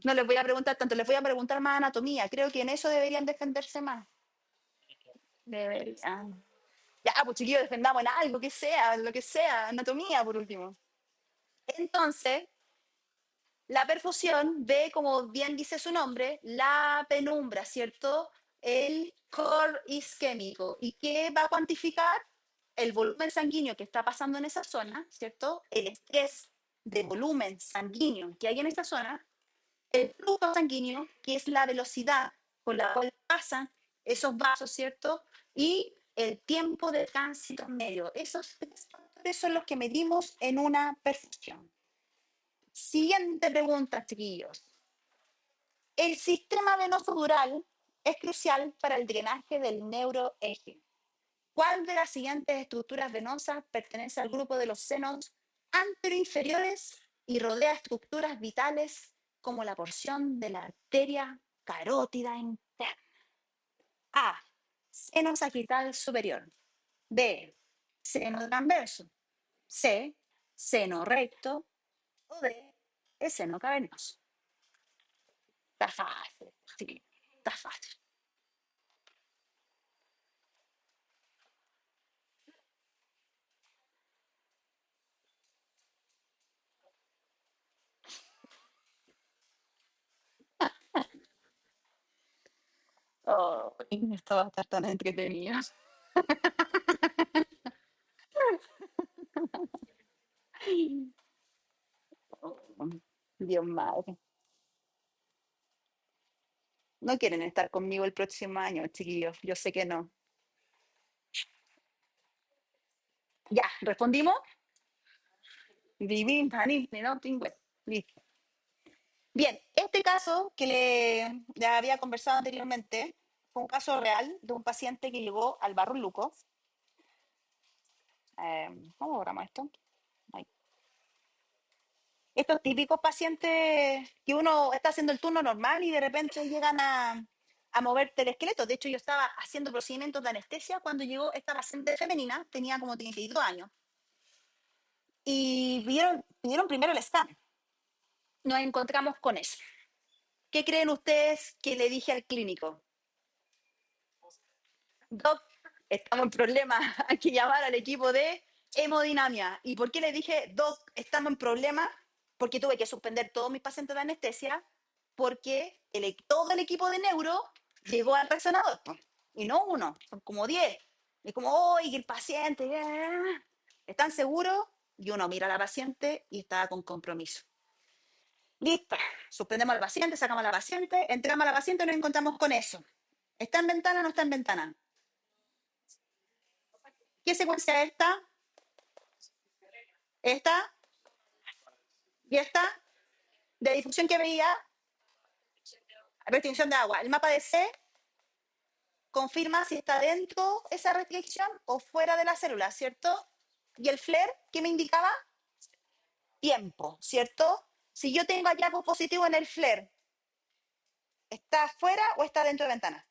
No les voy a preguntar tanto, les voy a preguntar más anatomía. Creo que en eso deberían defenderse más. Deberían. Ya, pues chiquillos, defendamos en algo, que sea, lo que sea, anatomía por último. Entonces, la perfusión ve, como bien dice su nombre, la penumbra, ¿cierto? El core isquémico. ¿Y qué va a cuantificar? El volumen sanguíneo que está pasando en esa zona, ¿cierto? El estrés de volumen sanguíneo que hay en esa zona, el flujo sanguíneo, que es la velocidad con la cual pasan esos vasos, ¿cierto? Y el tiempo de tránsito medio. Esos tres factores son los que medimos en una perfusión. Siguiente pregunta, chiquillos. El sistema venoso dural es crucial para el drenaje del neuroeje. ¿Cuál de las siguientes estructuras venosas pertenece al grupo de los senos anteroinferiores y rodea estructuras vitales como la porción de la arteria carótida interna? A. Seno sagital superior. B. Seno transverso. C. Seno recto. O D. El seno cavernoso. Está fácil, sí, está fácil. Oh, esto va a estar tan entretenido. Oh, Dios madre. No quieren estar conmigo el próximo año, chiquillos. Yo sé que no. Ya, respondimos. Divin, tanin, no, pingüe. Listo. Bien, este caso que le había conversado anteriormente fue un caso real de un paciente que llegó al Barro Luco. ¿Cómo logramos esto? Ahí. Estos típicos pacientes que uno está haciendo el turno normal y de repente llegan a moverte el esqueleto. De hecho, yo estaba haciendo procedimientos de anestesia cuando llegó esta paciente femenina, tenía como 32 años, y pidieron primero el scan. Nos encontramos con eso. ¿Qué creen ustedes que le dije al clínico? Doc, estamos en problemas, hay que llamar al equipo de hemodinamia. ¿Y por qué le dije, Doc, estamos en problemas? Porque tuve que suspender todos mis pacientes de anestesia porque todo el equipo de neuro llegó al resonador. Po. Y no uno, son como 10. Y como, oye, el paciente, ¿están seguros? Y uno mira a la paciente y estaba con compromiso. Listo, suspendemos al paciente, sacamos a la paciente, entramos a la paciente y nos encontramos con eso. ¿Está en ventana o no está en ventana? ¿Qué secuencia es esta? Esta y esta de difusión que veía, restricción de agua. El mapa de C confirma si está dentro esa restricción o fuera de la célula, ¿cierto? Y el flare, ¿qué me indicaba? Tiempo, ¿cierto? Si yo tengo hallazgo positivo en el flare, ¿está fuera o está dentro de ventana?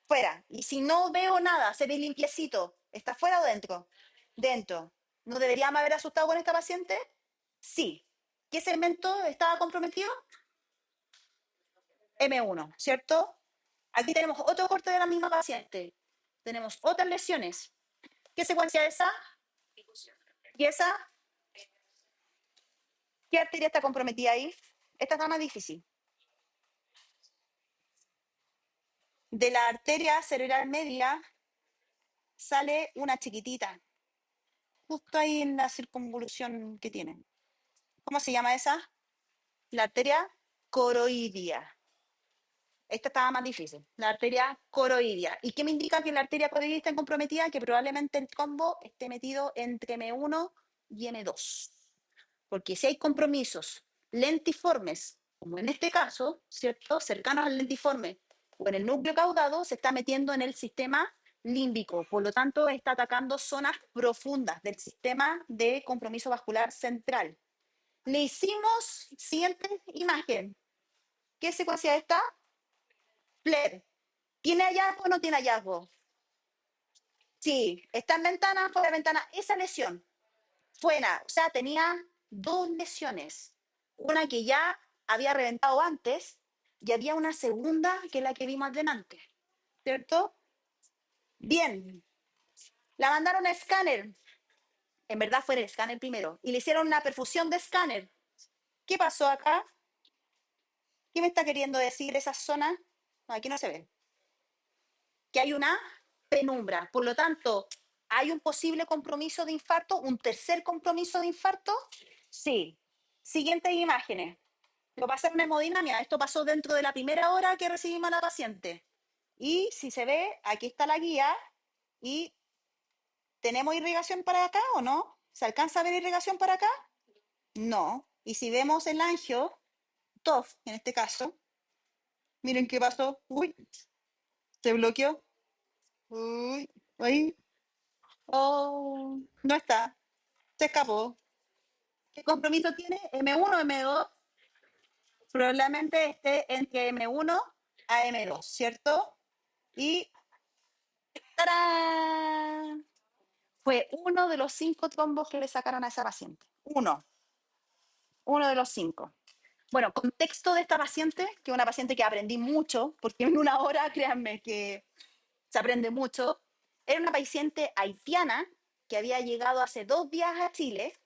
Fuera. Y si no veo nada, se ve limpiecito, ¿está fuera o dentro? Dentro. ¿No deberíamos haber asustado con esta paciente? Sí. ¿Qué segmento estaba comprometido? M1, ¿cierto? Aquí tenemos otro corte de la misma paciente. Tenemos otras lesiones. ¿Qué secuencia es esa? ¿Y esa? ¿Qué arteria está comprometida ahí? Esta está más difícil. De la arteria cerebral media sale una chiquitita, justo ahí en la circunvolución que tiene. ¿Cómo se llama esa? La arteria coroidia. Esta estaba más difícil, la arteria coroidia. ¿Y qué me indica que la arteria coroidia está comprometida? Que probablemente el combo esté metido entre M1 y M2. Porque si hay compromisos lentiformes, como en este caso, ¿cierto? Cercanos al lentiforme o en el núcleo caudado, se está metiendo en el sistema límbico. Por lo tanto, está atacando zonas profundas del sistema de compromiso vascular central. Le hicimos, siguiente imagen. ¿Qué secuencia está? Flair. ¿Tiene hallazgo o no tiene hallazgo? Sí, está en ventana, fuera de ventana. Esa lesión fuera, o sea, tenía dos lesiones. Una que ya había reventado antes y había una segunda que es la que vimos delante. ¿Cierto? Bien. La mandaron a escáner. En verdad fue el escáner primero. Y le hicieron una perfusión de escáner. ¿Qué pasó acá? ¿Qué me está queriendo decir esa zona? No, aquí no se ve. Que hay una penumbra. Por lo tanto, ¿hay un posible compromiso de infarto? ¿Un tercer compromiso de infarto? Sí. Siguientes imágenes. Lo pasa en hemodinamia. Esto pasó dentro de la primera hora que recibimos a la paciente. Y si se ve, aquí está la guía y ¿tenemos irrigación para acá o no? ¿Se alcanza a ver irrigación para acá? No. Y si vemos el angio, TOF en este caso, miren qué pasó. Uy, se bloqueó. Uy, ahí. Oh, no está. Se escapó. ¿Qué compromiso tiene? M1 o M2. Probablemente esté entre M1 a M2, ¿cierto? Y ¡tarán! Fue uno de los 5 trombos que le sacaron a esa paciente. Uno de los 5. Bueno, contexto de esta paciente, que es una paciente que aprendí mucho, porque en una hora, créanme, que se aprende mucho. Era una paciente haitiana que había llegado hace 2 días a Chile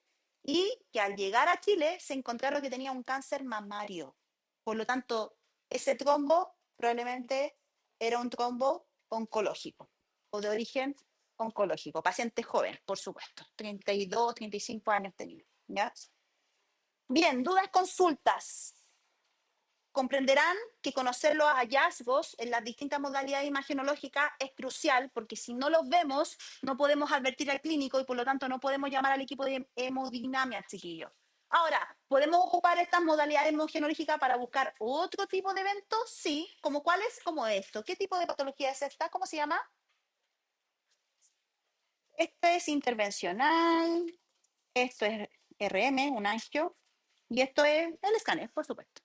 y que al llegar a Chile se encontraron que tenía un cáncer mamario. Por lo tanto, ese trombo probablemente era un trombo oncológico o de origen oncológico. Paciente joven, por supuesto, 32, 35 años tenía. ¿Ya? Bien, dudas, consultas. Comprenderán que conocer los hallazgos en las distintas modalidades imagenológicas es crucial, porque si no los vemos, no podemos advertir al clínico y por lo tanto no podemos llamar al equipo de hemodinamia, chiquillos. Ahora, ¿podemos ocupar estas modalidades imagenológicas para buscar otro tipo de eventos? Sí. ¿Como cuáles? Como esto. ¿Qué tipo de patología es esta? ¿Cómo se llama? Este es intervencional, esto es RM, un angio, y esto es el escáner, por supuesto.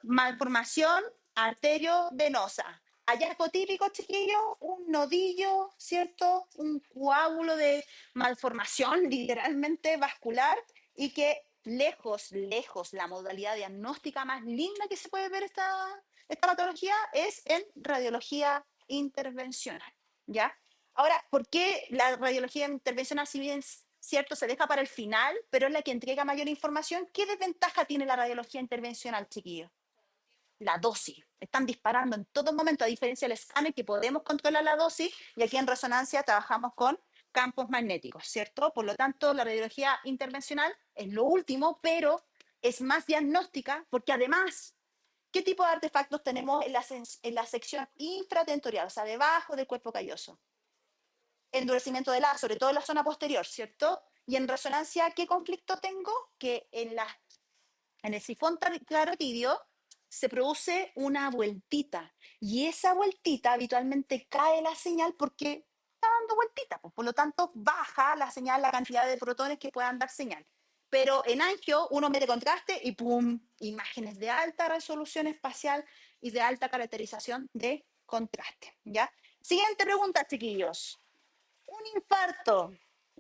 Malformación arteriovenosa. Hallazgo típico, chiquillos, un nodillo, ¿cierto? Un coágulo de malformación literalmente vascular y que lejos, lejos, la modalidad diagnóstica más linda que se puede ver esta patología es en radiología intervencional, ¿ya? Ahora, ¿por qué la radiología intervencional, si bien cierto, se deja para el final, pero es la que entrega mayor información? ¿Qué desventaja tiene la radiología intervencional, chiquillos? La dosis. Están disparando en todo momento, a diferencia del escáner que podemos controlar la dosis y aquí en resonancia trabajamos con campos magnéticos, ¿cierto? Por lo tanto, la radiología intervencional es lo último, pero es más diagnóstica porque además, ¿qué tipo de artefactos tenemos en la sección infratentorial, o sea, debajo del cuerpo calloso? Endurecimiento de la, sobre todo en la zona posterior, ¿cierto? Y en resonancia, ¿qué conflicto tengo? Que en el sifón carotidio se produce una vueltita y esa vueltita habitualmente cae la señal porque está dando vueltita, pues, por lo tanto baja la señal, la cantidad de protones que puedan dar señal. Pero en angio uno mete contraste y ¡pum! Imágenes de alta resolución espacial y de alta caracterización de contraste, ¿ya? Siguiente pregunta, chiquillos. Un infarto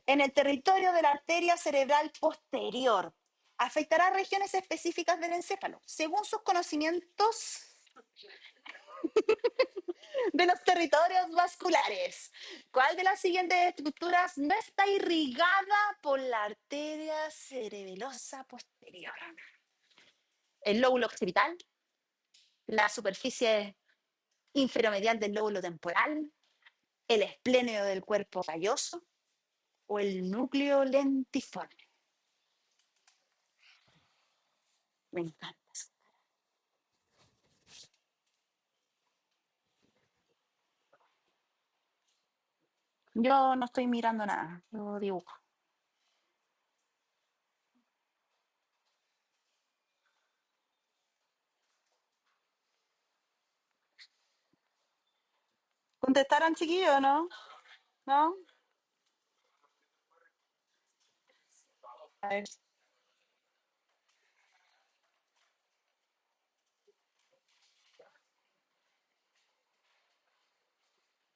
en el territorio de la arteria cerebral posterior afectará regiones específicas del encéfalo. Según sus conocimientos de los territorios vasculares, ¿cuál de las siguientes estructuras no está irrigada por la arteria cerebelosa posterior? El lóbulo occipital, la superficie inferomedial del lóbulo temporal, el espléneo del cuerpo calloso o el núcleo lentiforme. Me encanta. Yo no estoy mirando nada, yo dibujo. ¿Contestaron, chiquillos, o no? ¿No? A ver.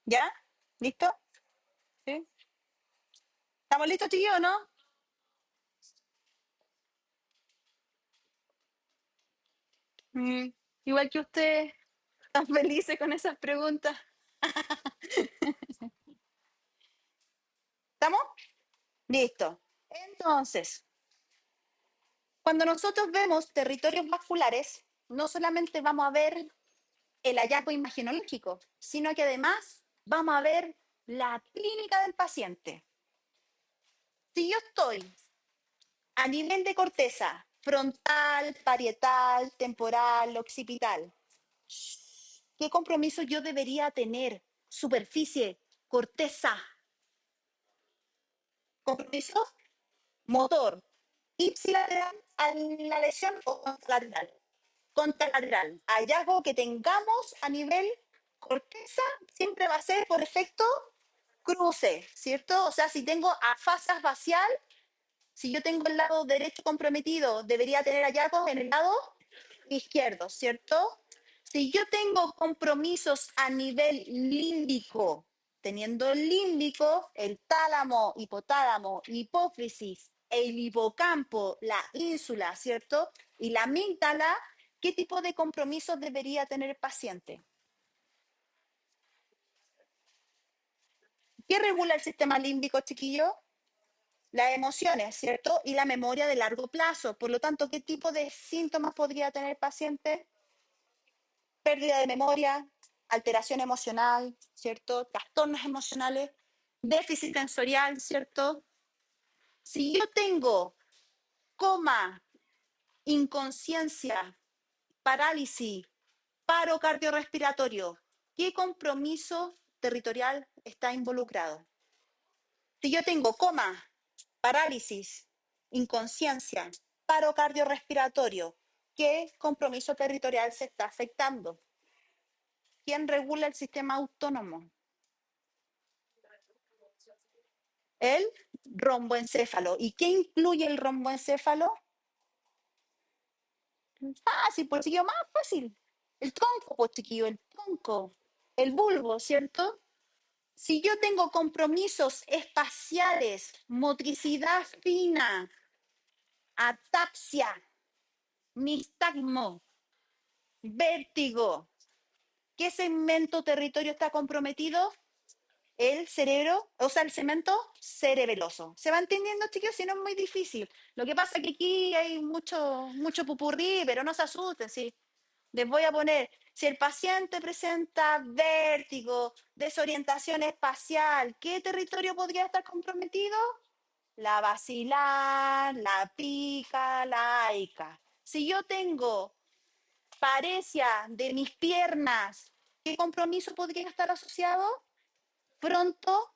¿Ya? ¿Listo? ¿Sí? ¿Estamos listos, chiquillos, o no? Mm, igual que ustedes, están felices con esas preguntas. ¿Estamos? Listo. Entonces, cuando nosotros vemos territorios vasculares, no solamente vamos a ver el hallazgo imagenológico, sino que además vamos a ver la clínica del paciente. Si yo estoy a nivel de corteza, frontal, parietal, temporal, occipital, ¿qué compromiso yo debería tener? Superficie, corteza, compromiso motor, ipsilateral a la lesión o contralateral. Contralateral, hallazgo que tengamos a nivel corteza siempre va a ser por efecto cruce, ¿cierto? O sea, si tengo afasia facial, si yo tengo el lado derecho comprometido, debería tener hallazgos en el lado izquierdo, ¿cierto? Si yo tengo compromisos a nivel límbico, teniendo el límbico, el tálamo, hipotálamo, hipófisis, el hipocampo, la ínsula, ¿cierto? Y la amígdala, ¿qué tipo de compromisos debería tener el paciente? ¿Qué regula el sistema límbico, chiquillo? Las emociones, ¿cierto? Y la memoria de largo plazo. Por lo tanto, ¿qué tipo de síntomas podría tener el paciente? Pérdida de memoria, alteración emocional, ¿cierto? Trastornos emocionales, déficit sensorial, ¿cierto? Si yo tengo coma, inconsciencia parálisis, paro cardiorrespiratorio. ¿Qué compromiso territorial está involucrado? Si yo tengo coma, parálisis, inconsciencia, paro cardiorrespiratorio, ¿qué compromiso territorial se está afectando? ¿Quién regula el sistema autónomo? El romboencéfalo. ¿Y qué incluye el romboencéfalo? Fácil, pues chiquillo, más fácil. El tronco, pues chiquillo, el tronco. El bulbo, ¿cierto? Si yo tengo compromisos espaciales, motricidad fina, ataxia, nistagmo, vértigo, ¿qué segmento territorio está comprometido? El cerebro, o sea, el cemento cerebeloso. ¿Se va entendiendo, chicos? Si no es muy difícil. Lo que pasa es que aquí hay mucho pupurrí, pero no se asusten, sí. Les voy a poner, si el paciente presenta vértigo, desorientación espacial, ¿qué territorio podría estar comprometido? La basilar, la pica, la aica. Si yo tengo paresia de mis piernas, ¿qué compromiso podría estar asociado? Pronto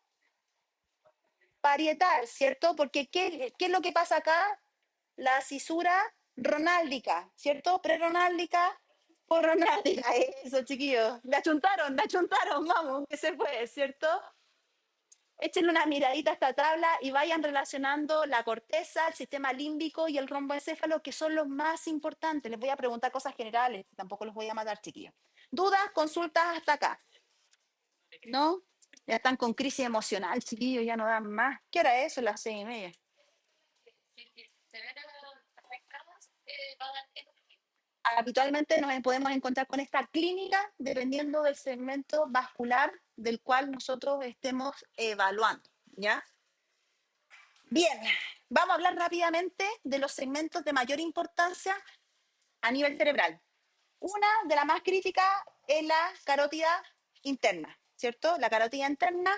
parietal, ¿cierto? Porque ¿qué es lo que pasa acá? La cisura ronáldica, ¿cierto? Preronáldica, porronáldica. Eso, chiquillos. La chuntaron, vamos, que se fue, ¿cierto? Échenle una miradita a esta tabla y vayan relacionando la corteza, el sistema límbico y el romboencéfalo, que son los más importantes. Les voy a preguntar cosas generales, tampoco los voy a matar, chiquillos. ¿Dudas? Consultas hasta acá, ¿no? Ya están con crisis emocional, chiquillos, ya no dan más. ¿Qué hora es? Son las 6:30. Habitualmente nos podemos encontrar con esta clínica dependiendo del segmento vascular del cual nosotros estemos evaluando, ¿ya? Bien, vamos a hablar rápidamente de los segmentos de mayor importancia a nivel cerebral. Una de las más críticas es la carótida interna, ¿cierto? La carótida interna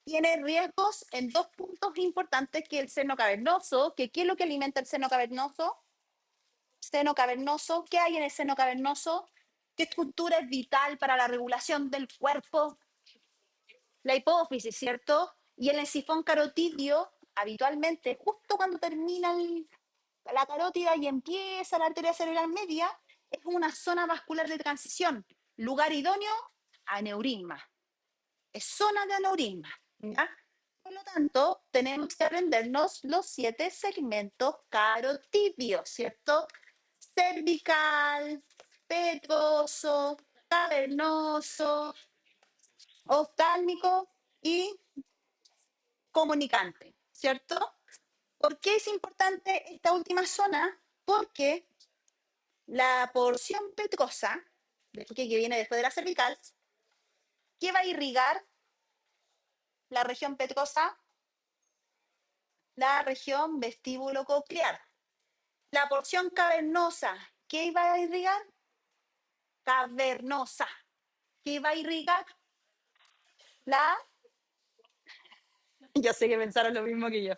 tiene riesgos en dos puntos importantes, que el seno cavernoso, que ¿qué es lo que alimenta el seno cavernoso? Seno cavernoso, ¿qué hay en el seno cavernoso? ¿Qué estructura es vital para la regulación del cuerpo? La hipófisis, ¿cierto? Y en el sifón carotidio, habitualmente, justo cuando termina la carótida y empieza la arteria cerebral media, es una zona vascular de transición. Lugar idóneo, aneurisma. Es zona de aneurisma, ¿ya? Por lo tanto, tenemos que aprendernos los 7 segmentos carotidios, ¿cierto? Cervical, petroso, cavernoso, oftálmico y comunicante, ¿cierto? ¿Por qué es importante esta última zona? Porque la porción petrosa, que viene después de la cervical, ¿qué va a irrigar la región petrosa? La región vestíbulo coclear. La porción cavernosa, ¿qué va a irrigar? Cavernosa. ¿Qué va a irrigar? La... Yo sé que pensaron lo mismo que yo.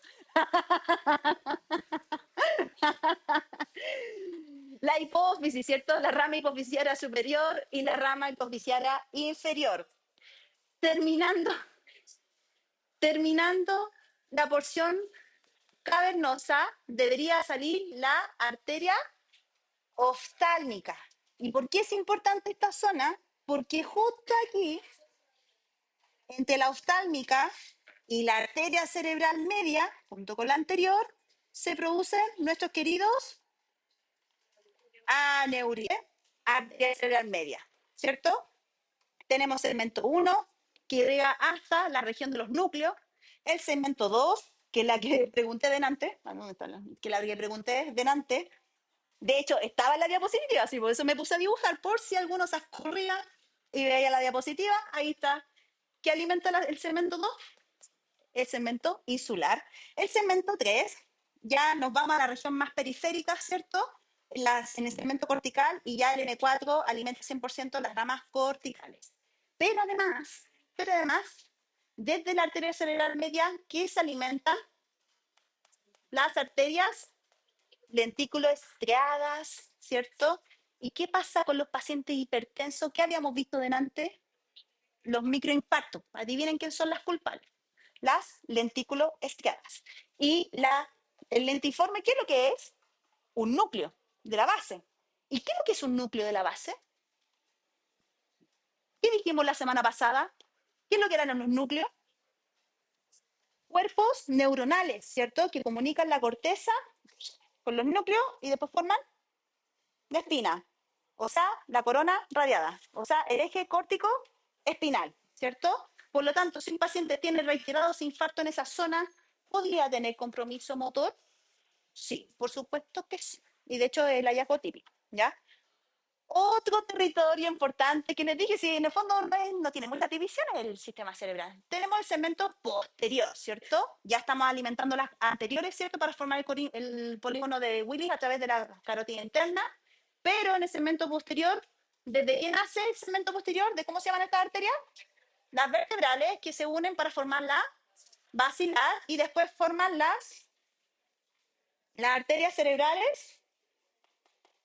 La hipófisis, ¿cierto? La rama hipofisiaria superior y la rama hipofisiaria inferior. Terminando, terminando la porción cavernosa, debería salir la arteria oftálmica. ¿Y por qué es importante esta zona? Porque justo aquí, entre la oftálmica y la arteria cerebral media, junto con la anterior, se producen nuestros queridos aneurismas, arteria cerebral media, ¿cierto? Tenemos segmento 1, que llega hasta la región de los núcleos, el segmento 2, que es la que pregunté delante, ¿dónde está que la que pregunté delante, de hecho estaba en la diapositiva, así por eso me puse a dibujar, por si alguno se escurría y veía la diapositiva, ahí está. ¿Qué alimenta el segmento 2? El segmento insular. El segmento 3, ya nos vamos a la región más periférica, ¿cierto? En el segmento cortical, y ya el N4 alimenta 100% las ramas corticales. Pero además, desde la arteria cerebral media, ¿qué se alimentan? Las arterias lentículo estriadas, ¿cierto? ¿Y qué pasa con los pacientes hipertensos? ¿Qué habíamos visto delante? Los microinfartos. Adivinen quién son las culpables. Las lentículos estriadas. Y el lentiforme, ¿qué es lo que es? Un núcleo de la base. ¿Y qué es lo que es un núcleo de la base? ¿Qué dijimos la semana pasada? ¿Qué es lo que eran los núcleos? Cuerpos neuronales, ¿cierto? Que comunican la corteza con los núcleos y después forman la espina, o sea, la corona radiada, o sea, el eje córtico espinal, ¿cierto? Por lo tanto, si un paciente tiene reiterados infartos en esa zona, ¿podría tener compromiso motor? Sí, por supuesto que sí. Y de hecho es el hallazgo típico, ¿ya? Otro territorio importante que les dije, si en el fondo no tiene muchas divisiones el sistema cerebral. Tenemos el segmento posterior, ¿cierto? Ya estamos alimentando las anteriores, ¿cierto? Para formar el polígono de Willis a través de la carótida interna. Pero en el segmento posterior, ¿desde qué nace el segmento posterior? ¿De cómo se llaman estas arterias? Las vertebrales que se unen para formar la basilar y después forman las arterias cerebrales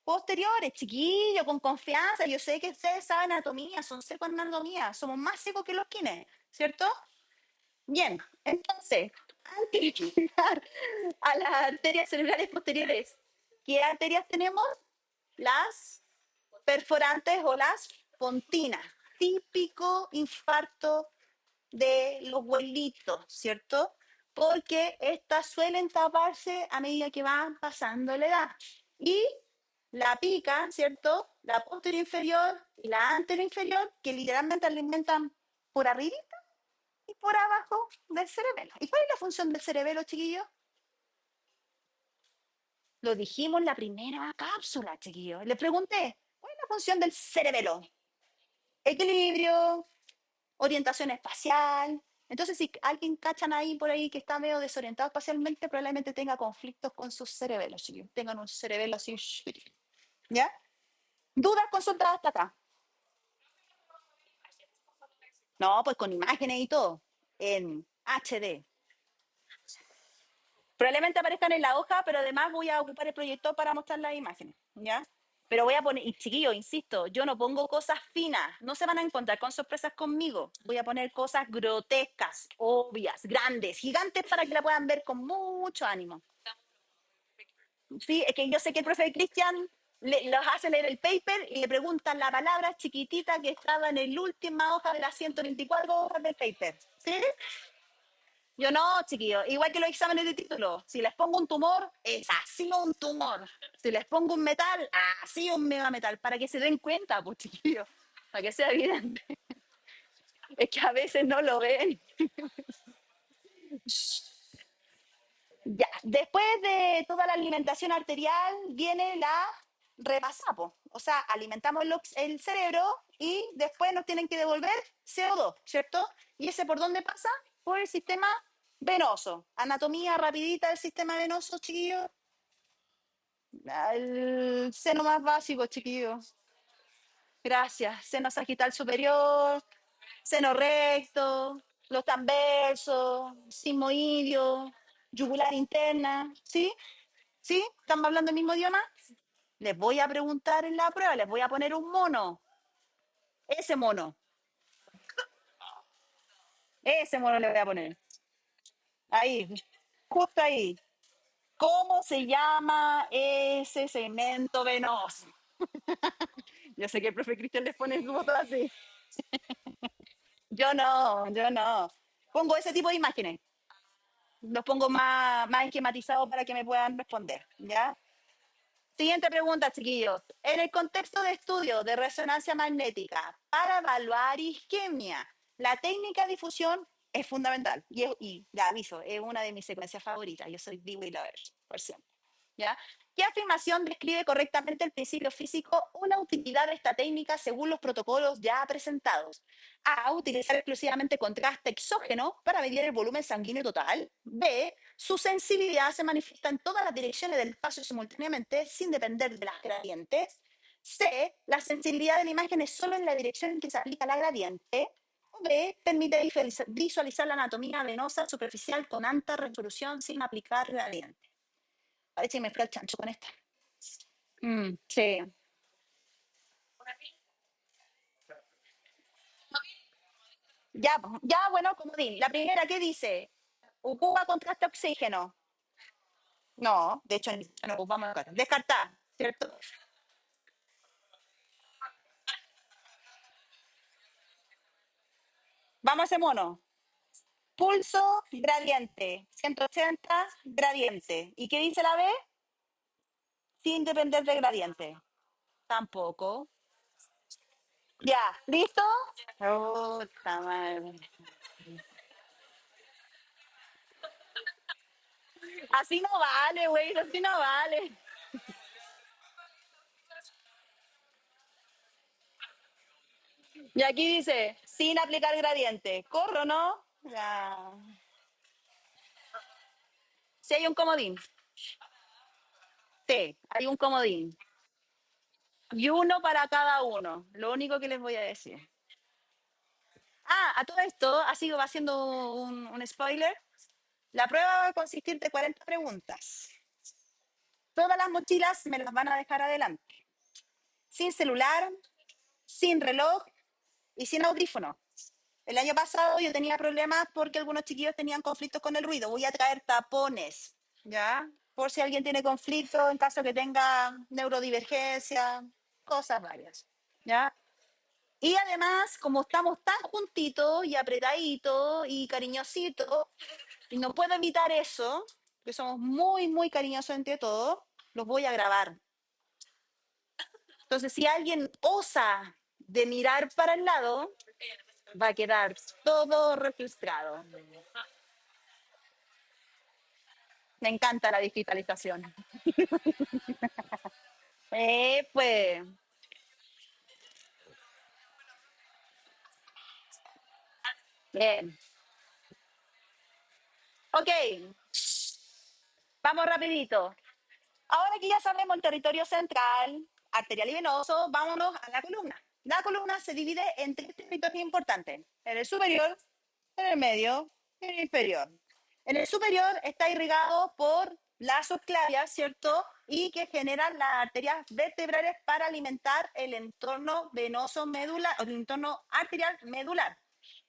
posteriores, chiquillos, con confianza. Yo sé que ustedes saben anatomía, son secos en anatomía, somos más secos que los kines, ¿cierto? Bien, entonces, antes de llegar a las arterias cerebrales posteriores, ¿qué arterias tenemos? Las perforantes o las pontinas. Típico infarto de los vuelitos, ¿cierto? Porque estas suelen taparse a medida que van pasando la edad. Y la pica, ¿cierto? La posterior inferior y la anterior inferior, que literalmente alimentan por arriba y por abajo del cerebelo. ¿Y cuál es la función del cerebelo, chiquillos? Lo dijimos en la primera cápsula, chiquillos. Le pregunté, ¿cuál es la función del cerebelo? Equilibrio, orientación espacial. Entonces, si alguien cachan ahí por ahí que está medio desorientado espacialmente, probablemente tenga conflictos con sus cerebelos, chiquillos. Tengan un cerebelo así, ¿ya? ¿Dudas? Consultadas hasta acá. No, pues con imágenes y todo, en HD. Probablemente aparezcan en la hoja, pero además voy a ocupar el proyector para mostrar las imágenes, ¿ya? Pero voy a poner, y chiquillos, insisto, yo no pongo cosas finas, no se van a encontrar con sorpresas conmigo. Voy a poner cosas grotescas, obvias, grandes, gigantes para que la puedan ver con mucho ánimo. Sí, es que yo sé que el profe Cristian los hace leer el paper y le preguntan la palabra chiquitita que estaba en la última hoja de las 124 hojas del paper. ¿Sí? Yo no, chiquillo. Igual que los exámenes de título. Si les pongo un tumor, es así un tumor. Si les pongo un metal, así un megametal. Para que se den cuenta, pues, chiquillo. Para que sea evidente. Es que a veces no lo ven. Ya, después de toda la alimentación arterial viene la repasapo. O sea, alimentamos el cerebro y después nos tienen que devolver CO2, ¿cierto? ¿Y ese por dónde pasa? Por el sistema venoso. Anatomía rapidita del sistema venoso, chiquillos. El seno más básico, chiquillos. Gracias. Seno sagital superior, seno recto, los transversos, sigmoideo, yugular interna. ¿Sí? ¿Sí? ¿Estamos hablando el mismo idioma? Les voy a preguntar en la prueba, les voy a poner un mono. Ese mono le voy a poner. Ahí, justo ahí. ¿Cómo se llama ese segmento venoso? Yo sé que el profe Cristian les pone como todo así. Yo no, yo no. Pongo ese tipo de imágenes. Los pongo más esquematizados para que me puedan responder, ¿ya? Siguiente pregunta, chiquillos. En el contexto de estudio de resonancia magnética para evaluar isquemia, la técnica de difusión es fundamental. Y ya aviso, es una de mis secuencias favoritas. Yo soy Dewey Lover, por siempre. ¿Ya? ¿Qué afirmación describe correctamente el principio físico o la utilidad de esta técnica según los protocolos ya presentados? A. Utilizar exclusivamente contraste exógeno para medir el volumen sanguíneo total. B. Su sensibilidad se manifiesta en todas las direcciones del espacio simultáneamente sin depender de las gradientes. C. La sensibilidad de la imagen es solo en la dirección en que se aplica la gradiente. O B. Permite visualizar la anatomía venosa superficial con alta resolución sin aplicar gradiente. Parece que me fui al chancho con esta. Sí. Ya, ya, bueno, comodín. La primera, ¿qué dice? Ocupa contraste oxígeno. No, de hecho, no ocupamos descartar, ¿cierto? Vamos a ese mono. Pulso, gradiente. 180, gradiente. ¿Y qué dice la B? Sin depender del gradiente. Tampoco. Ya, ¿listo? Puta madre. Así no vale, güey, así no vale. Y aquí dice, sin aplicar gradiente. ¿Corro, no? Ya. Si hay un comodín. Sí, hay un comodín. Y uno para cada uno. Lo único que les voy a decir. Ah, a todo esto, así va haciendo un spoiler. La prueba va a consistir de 40 preguntas. Todas las mochilas me las van a dejar adelante. Sin celular, sin reloj y sin audífono. El año pasado yo tenía problemas porque algunos chiquillos tenían conflictos con el ruido. Voy a traer tapones, ¿ya? Por si alguien tiene conflicto, en caso que tenga neurodivergencia, cosas varias, ¿ya? Y además, como estamos tan juntitos y apretaditos y cariñositos, y no puedo evitar eso, que somos muy, muy cariñosos entre todos, los voy a grabar. Entonces, si alguien osa de mirar para el lado, va a quedar todo registrado. Me encanta la digitalización. Pues, bien. Ok, vamos rapidito. Ahora que ya sabemos el territorio central, arterial y venoso, vámonos a la columna. La columna se divide en tres territorios importantes: en el superior, en el medio y en el inferior. En el superior está irrigado por las subclavias, ¿cierto? Y que generan las arterias vertebrales para alimentar el entorno venoso medular, o el entorno arterial medular.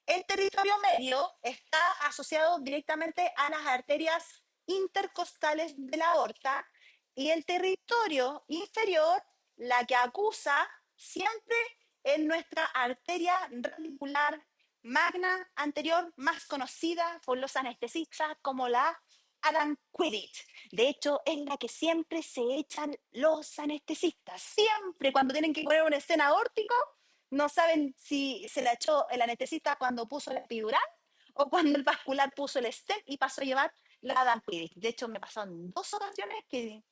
El territorio medio está asociado directamente a las arterias intercostales de la aorta, y el territorio inferior, la que acusa siempre es nuestra arteria radicular magna anterior, más conocida por los anestesistas como la Adam-Quidditch. De hecho, es la que siempre se echan los anestesistas. Siempre cuando tienen que poner una escena aórtica, no saben si se la echó el anestesista cuando puso la epidural o cuando el vascular puso el stent y pasó a llevar la Adam-Quidditch. De hecho, me pasó en dos ocasiones que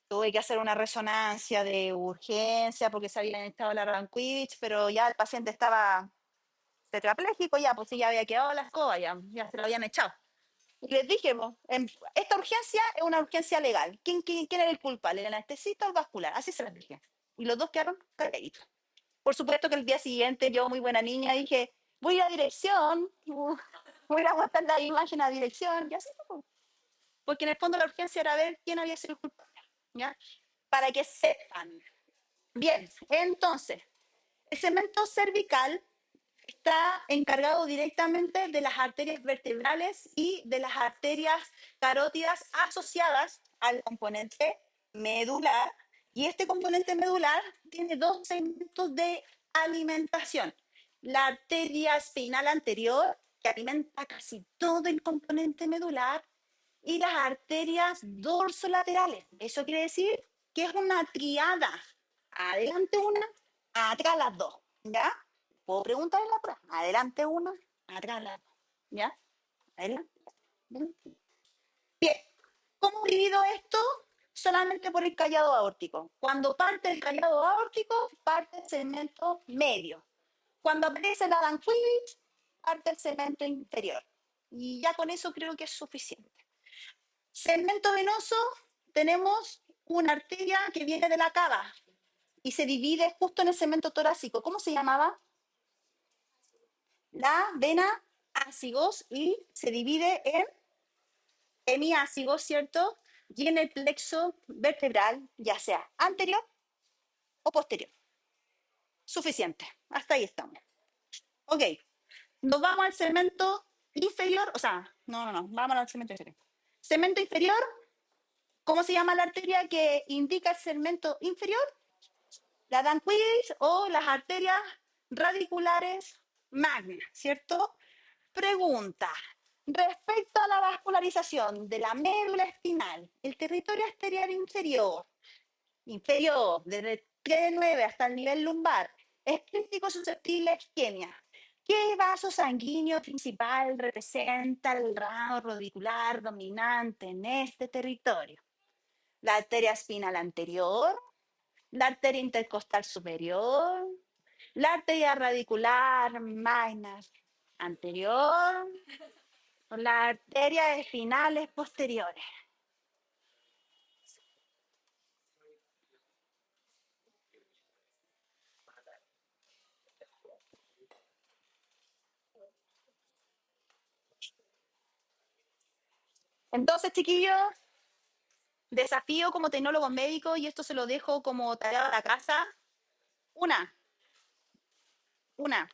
tuve que hacer una resonancia de urgencia porque se había necesitado la Adam-Quidditch, pero ya el paciente estaba tetrapléjico, ya, pues sí, ya había quedado la escoba, ya se lo habían echado. Y les dije, pues, esta urgencia es una urgencia legal. ¿Quién era el culpable? ¿El anestesista o el vascular? Así se las dije. Y los dos quedaron calladitos. Por supuesto que el día siguiente, yo, muy buena niña, dije, voy a ir a dirección, voy a mostrar la imagen a dirección, y así, pues. Porque en el fondo la urgencia era ver quién había sido el culpable, ¿ya? Para que sepan. Bien, entonces, el cemento cervical está encargado directamente de las arterias vertebrales y de las arterias carótidas asociadas al componente medular. Y este componente medular tiene dos segmentos de alimentación: la arteria espinal anterior, que alimenta casi todo el componente medular, y las arterias dorsolaterales. Eso quiere decir que es una triada. Adelante una, atrás las dos. ¿Ya? Puedo preguntar en la prueba. Adelante una, atrás las dos. ¿Ya? Adelante. Bien. ¿Cómo divido esto? Solamente por el callado aórtico. Cuando parte el callado aórtico, parte el segmento medio. Cuando aparece la Danquillich, parte el segmento inferior. Y ya con eso creo que es suficiente. Segmento venoso, tenemos una arteria que viene de la cava y se divide justo en el segmento torácico. ¿Cómo se llamaba? La vena ácigos, y se divide en hemiácigos, ¿cierto? Y en el plexo vertebral, ya sea anterior o posterior. Suficiente. Hasta ahí estamos. Ok. Nos vamos al segmento inferior, o sea, no, vamos al segmento inferior. Segmento inferior, ¿cómo se llama la arteria que indica el segmento inferior? La danquilis o las arterias radiculares magnas, ¿cierto? Pregunta. Respecto a la vascularización de la médula espinal, el territorio arterial inferior, desde el T9 hasta el nivel lumbar, es crítico susceptible a isquemia. ¿Qué vaso sanguíneo principal representa el ramo radicular dominante en este territorio? ¿La arteria espinal anterior? ¿La arteria intercostal superior? ¿La arteria radicular magna anterior? ¿O las arterias espinales posteriores? Entonces, chiquillos, desafío como tecnólogo médico, y esto se lo dejo como tarea a la casa. Una, una,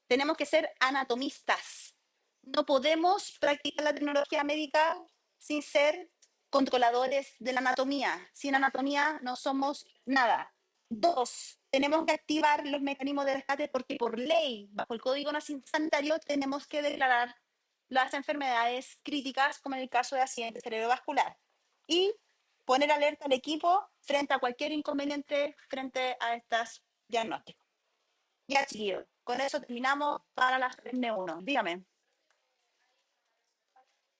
tenemos que ser anatomistas. No podemos practicar la tecnología médica sin ser controladores de la anatomía. Sin anatomía no somos nada. Dos, tenemos que activar los mecanismos de rescate porque por ley, bajo el Código Nacional Sanitario, tenemos que declarar las enfermedades críticas, como en el caso de accidente cerebrovascular. Y poner alerta al equipo frente a cualquier inconveniente frente a estos diagnósticos. Ya, chiquillos, con eso terminamos para la N1. Dígame.